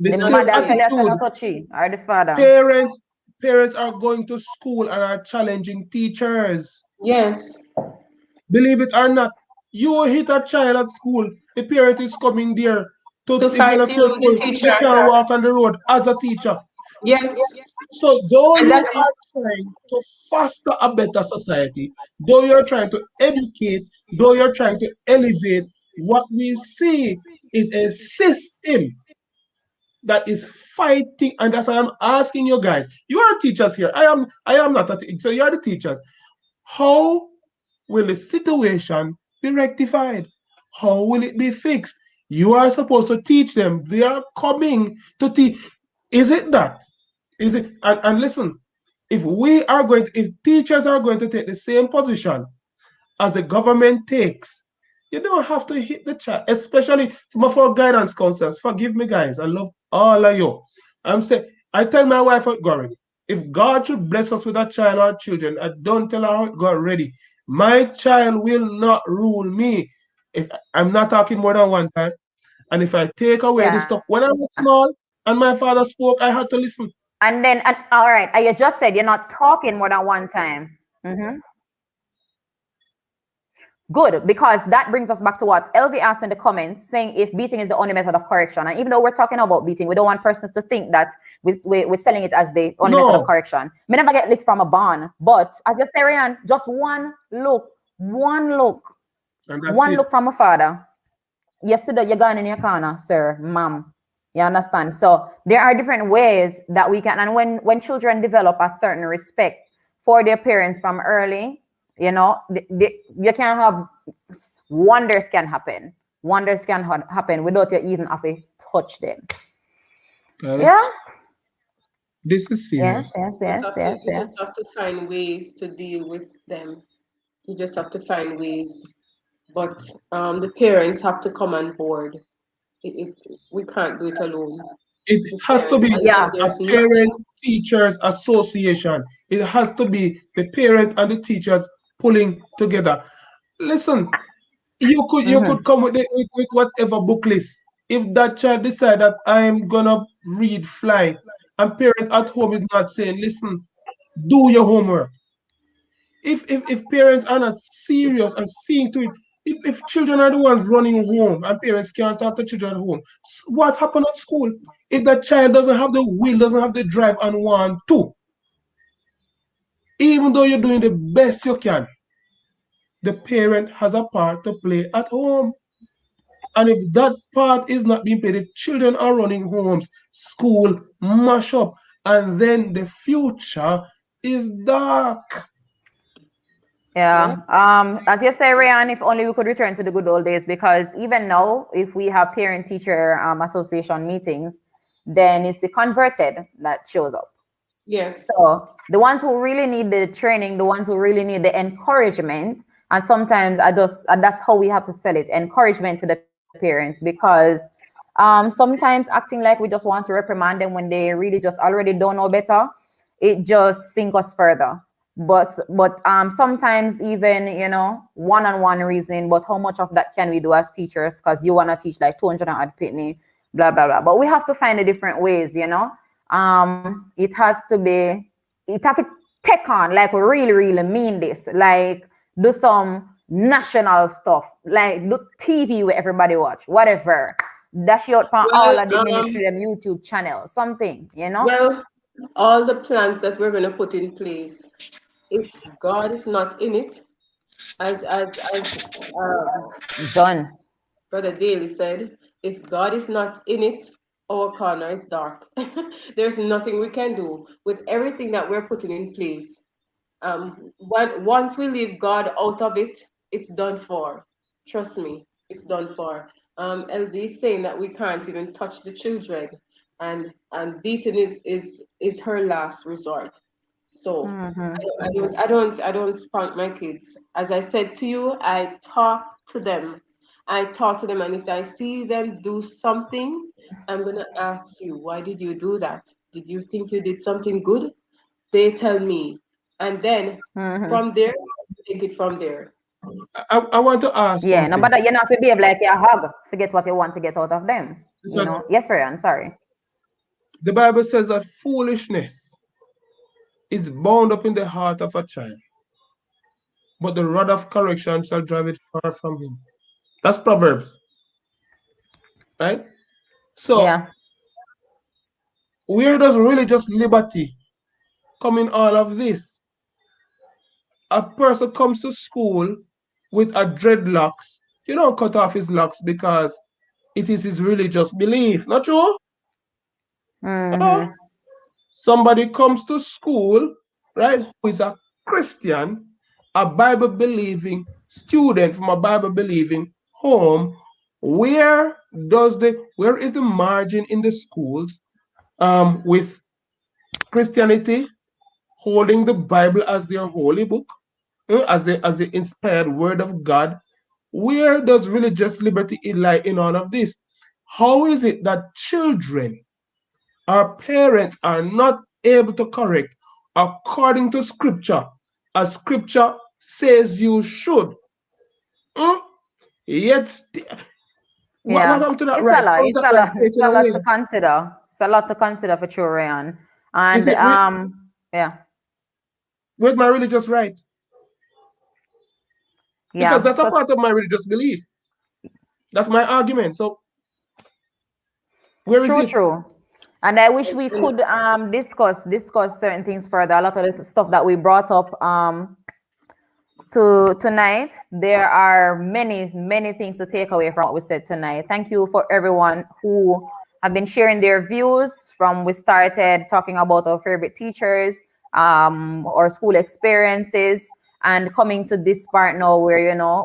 The The Not same mother tell today. us attitude. not touchy, or the father. Parents, parents are going to school and are challenging teachers. Yes, Believe it or not, you hit a child at school, the parent is coming there to, to if you're in fight a you, church the school, teacher. they can't walk on the road as a teacher. Yes, So though and you that are is trying to foster a better society, though you're trying to educate, though you're trying to elevate, what we see is a system that is fighting, and that's why I'm asking you guys. You are teachers here. I am not a teacher, so you are the teachers. How will the situation be rectified? How will it be fixed? You are supposed to teach them. They are coming to teach. Is it that? Is it? And listen, if teachers are going to take the same position as the government takes, you don't have to hit the child, especially some of our guidance counselors. Forgive me, guys. I love all of you. I'm saying, I tell my wife how it go already. If God should bless us with a child or children, I don't tell her how it go already. My child will not rule me. If I'm not talking more than one time, and if I take away this Yeah. stuff, when I was small and my father spoke, I had to listen. And all right, and you just said you're not talking more than one time. Mhm. Good, because that brings us back to what LV asked in the comments, saying if beating is the only method of correction. And even though we're talking about beating, we don't want persons to think that we're selling it as the only method of No, correction. Me never get licked from a barn, but as you say, Ryan, just one look, and that's one it. look from a father. Yesterday, you're gone in your corner, sir, ma'am. You understand? So there are different ways that we can, and when children develop a certain respect for their parents from early, you know, you can have wonders can happen. Wonders can happen without you even have to touch them. Guys, Yeah. this is Yes. serious. Yes. Yes. Yes. you Yes. just have to find ways to deal with them. You just have to find ways. But the parents have to come on board. We can't do it alone. It We has to can't. be Yeah. And a there's parent nothing. teachers association. It has to be the parent and the teachers pulling together. Listen, you could Mm-hmm. come with whatever book list. If that child decide that I'm gonna read fly, and parent at home is not saying, listen, do your homework. If parents are not serious and seeing to it, if children are the ones running home and parents can't talk to children at home, what happened at school? If that child doesn't have the will, doesn't have the drive and want to, even though you're doing the best you can, the parent has a part to play at home. And if that part is not being played, if children are running homes, school, mash up, and then the future is dark. Yeah. Yeah. As you say, Ryan, if only we could return to the good old days, because even now, if we have parent teacher association meetings, then it's the converted that shows up. Yes. So the ones who really need the training, the ones who really need the encouragement, and sometimes I just and that's how we have to sell it, encouragement to the parents, because sometimes acting like we just want to reprimand them when they really just already don't know better, it just sink us further. but sometimes even one-on-one reasoning, but how much of that can we do as teachers, because you want to teach like 200 and odd pitney, blah blah blah, but we have to find the different ways. It has to be, it have to take on, like we really really mean this, like do some national stuff, like do TV where everybody watch, whatever, dash out on all Well, of the ministry them YouTube channel, something. well, all the plans that we're going to put in place, if God is not in it, as Done. Brother Daly said, if God is not in it, our corner is dark. There's nothing we can do with everything that we're putting in place. But once we leave God out of it, it's done for. Trust me, it's done for. LD is saying that we can't even touch the children, and beating is her last resort. So I don't spank my kids. As I said to you, I talk to them. I talk to them, and if I see them do something, I'm gonna ask you, why did you do that? Did you think you did something good? They tell me, and then from there, take it from there. I want to ask Yeah, no, something. but you not to behave like a hog to get what you want to get out of them. Because Yes, Ryan, sorry. the Bible says that foolishness is bound up in the heart of a child, but the rod of correction shall drive it far from him. That's Proverbs, right? So Yeah. where does religious liberty come in all of this? A person comes to school with a dreadlocks. You don't cut off his locks because it is his religious belief. Not true? Mm-hmm. Somebody comes to school, right, who is a Christian, a Bible believing student from a Bible believing home. Where is the margin in the schools with Christianity holding the Bible as their holy book, as the inspired word of God? Where does religious liberty lie in all of this? How is it that children, our parents, are not able to correct according to scripture, as scripture says you should? Hmm? Yet, what Yeah. happened to that It's a right? lot. How is It's that a right lot. It's taken a lot away? to consider. It's a lot to consider for sure, Ryan. Is And it yeah. where's my religious right? Because Yeah. that's a So part of my religious belief. That's my argument. So where is true, it? true. And I wish we could discuss certain things further. A lot of the stuff that we brought up to tonight. There are many, many things to take away from what we said tonight. Thank you for everyone who have been sharing their views from we started talking about our favorite teachers, our school experiences, and coming to this part now where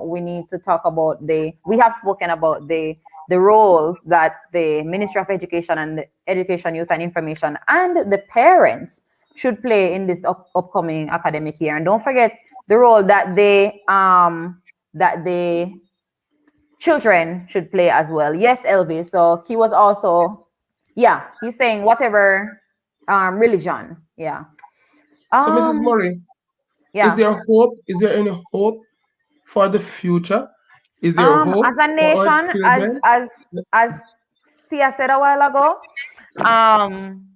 we need to talk about we have spoken about the roles that the Ministry of Education and the Education, Youth and Information and the parents should play in this upcoming academic year. And don't forget the role that the children should play as well. Yes, Elvis. So he was also, yeah, he's saying whatever religion. Yeah. So, Mrs. Murray, is Yeah. there hope? Is there any hope for the future? Is there hope As a for our nation, children? as Tia said a while ago, um,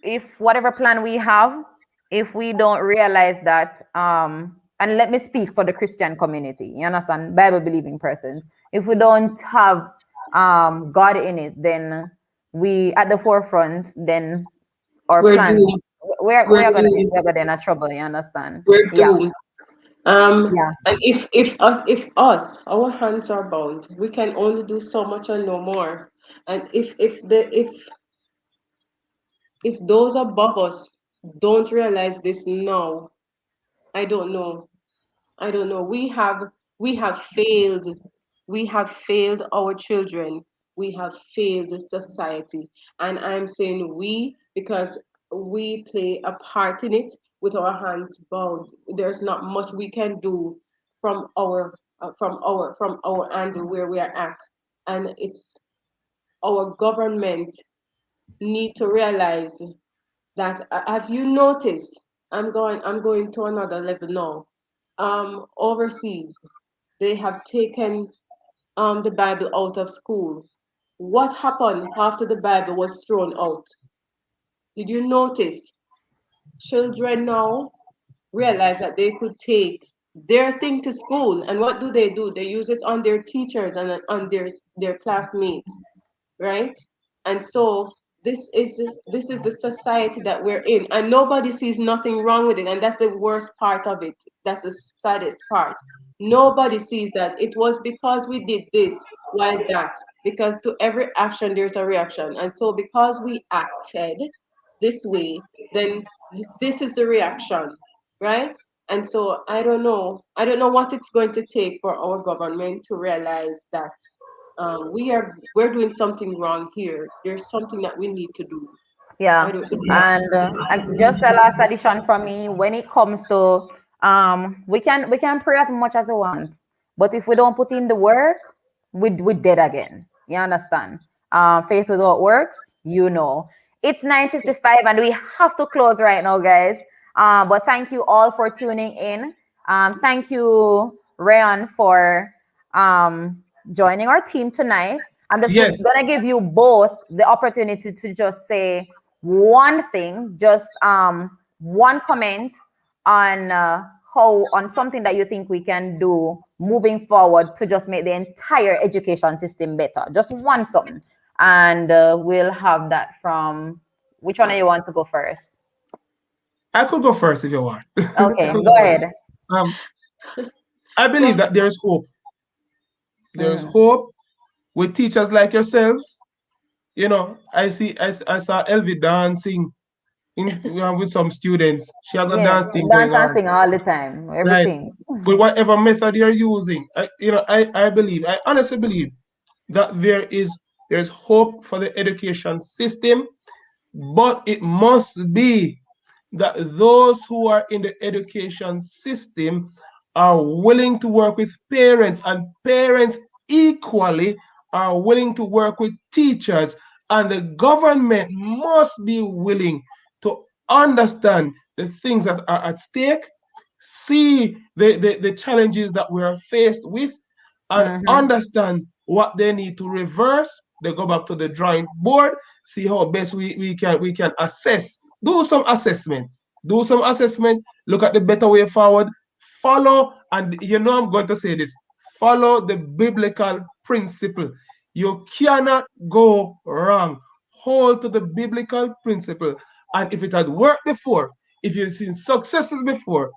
if whatever plan we have, if we don't realize that, and let me speak for the Christian community, you understand, Bible believing persons, if we don't have God in it, then we at the forefront, then our We're plans, doomed. we're We're we're gonna be doomed. we're gonna in trouble, you understand? We're Yeah, doomed. yeah. And if us, our hands are bound, we can only do so much and no more. And if those above us don't realize this now, I don't know. I don't know. We have failed. We have failed our children. We have failed the society. And I'm saying we because we play a part in it with our hands bound. There's not much we can do from our angle where we are at. And it's our government need to realize that have you noticed I'm going to another level now. Overseas, they have taken the Bible out of school. What happened after the Bible was thrown out? Did you notice? Children now realize that they could take their thing to school, and what do? They use it on their teachers and on their classmates, right? And so this is the society that we're in, and nobody sees nothing wrong with it, and that's the worst part of it. That's the saddest part. Nobody sees that it was because we did this, why that, because to every action there's a reaction, and so because we acted this way, then this is the reaction, right? And so I don't know what it's going to take for our government to realize that we're doing something wrong here. There's something that we need to do. I Yeah, don't know. and just a last addition from me. When it comes to we can pray as much as we want, but if we don't put in the work, we dead again. You understand? Faith without works, It's 9:55 and we have to close right now, guys. But thank you all for tuning in. Thank you, Rayon, for joining our team tonight. I'm just Yes. gonna give you both the opportunity to just say one thing, just one comment on how on something that you think we can do moving forward to just make the entire education system better. Just one something, and we'll have that from which one of you want to go first? I could go first if you want. I Okay, could go go first. ahead. Um, I Go believe ahead. that there is hope. There is Mhm. hope with teachers like yourselves. I saw Elvi dancing with some students. She has a Yes, dance thing dance going and on, sing all the time, right? everything. With whatever method you're using, I honestly believe that there's hope for the education system, but it must be that those who are in the education system are willing to work with parents, and parents equally are willing to work with teachers, and the government must be willing to understand the things that are at stake, see the challenges that we are faced with, and Mm-hmm. understand what they need to reverse. They go back to the drawing board, see how best we can assess, do some assessment, look at the better way forward, follow, and I'm going to say this, follow the biblical principle. You cannot go wrong. Hold to the biblical principle. And if it had worked before, if you've seen successes before,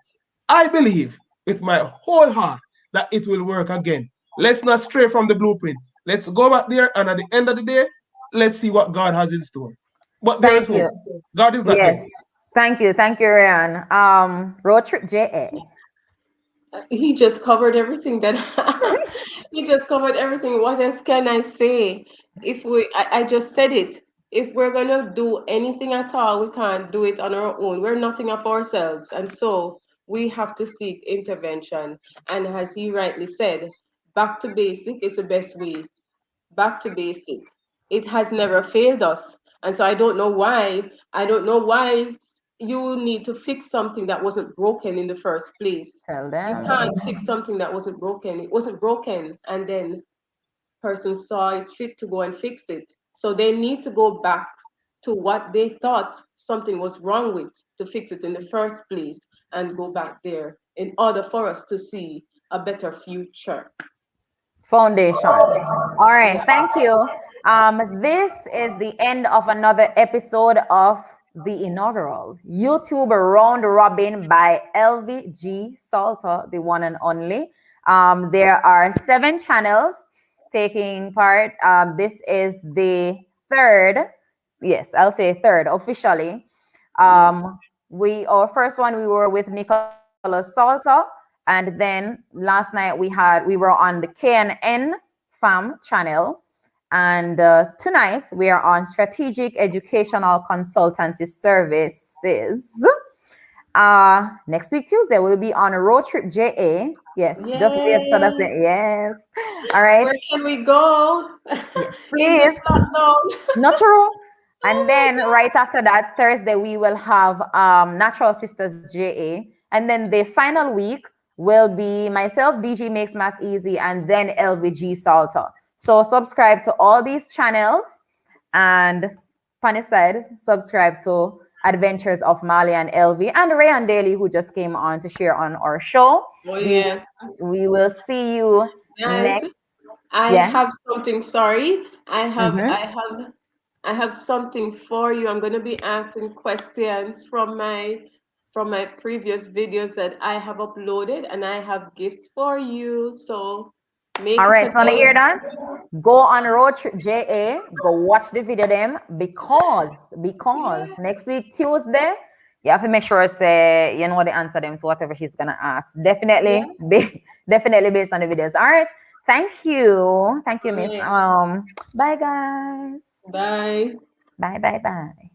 I believe with my whole heart that it will work again. Let's not stray from the blueprint. Let's go back there, and at the end of the day, let's see what God has in store. But there is Thank hope. you. God is not dead. Yes. Thank you, Ryan. Road trip JA. He just covered everything that he just covered everything. What else can I say? I just said it. If we're gonna do anything at all, we can't do it on our own. We're nothing of ourselves, and so we have to seek intervention. And as he rightly said, back to basic is the best way. Back to basic. It has never failed us. And so I don't know why you need to fix something that wasn't broken in the first place. Tell You them. can't fix something that wasn't broken. It wasn't broken, and then person saw it fit to go and fix it. So they need to go back to what they thought something was wrong with to fix it in the first place, and go back there in order for us to see a better future. Foundation. All right, Yeah. thank you. This is the end of another episode of the inaugural YouTube Round Robin by LVG Salter, the one and only. There are 7 channels taking part. This is the third, yes, I'll say third officially. Yes. Our first one we were with Nicholas Salter, and then last night we were on the KNN Fam channel, and tonight we are on Strategic Educational Consultancy Services. Next week Tuesday we'll be on Road Trip JA. Yes, just wait so that's it. Yay! Yes. All right. Where can we go Yes, in this please. lockdown? Not true. And then right after that, Thursday, we will have Natural Sisters JA. And then the final week will be myself, DG Makes Math Easy, and then LVG Salter. So subscribe to all these channels. And funny side, subscribe to Adventures of Mali and LV and Ray and Daly, who just came on to share on our show. Oh, yes. We will see you Guys, next. I Yeah. have something. Sorry, Mm-hmm. I have something for you. I'm going to be asking questions from my previous videos that I have uploaded, and I have gifts for you. So make All it right, a so to hear date. that, go on Road Trip JA, go watch the video them because next week Tuesday, you have to make sure say you know what the answer them to whatever she's gonna ask. Yeah. Definitely based on the videos. All right, thank you, All Miss. right. Bye guys, Bye. bye.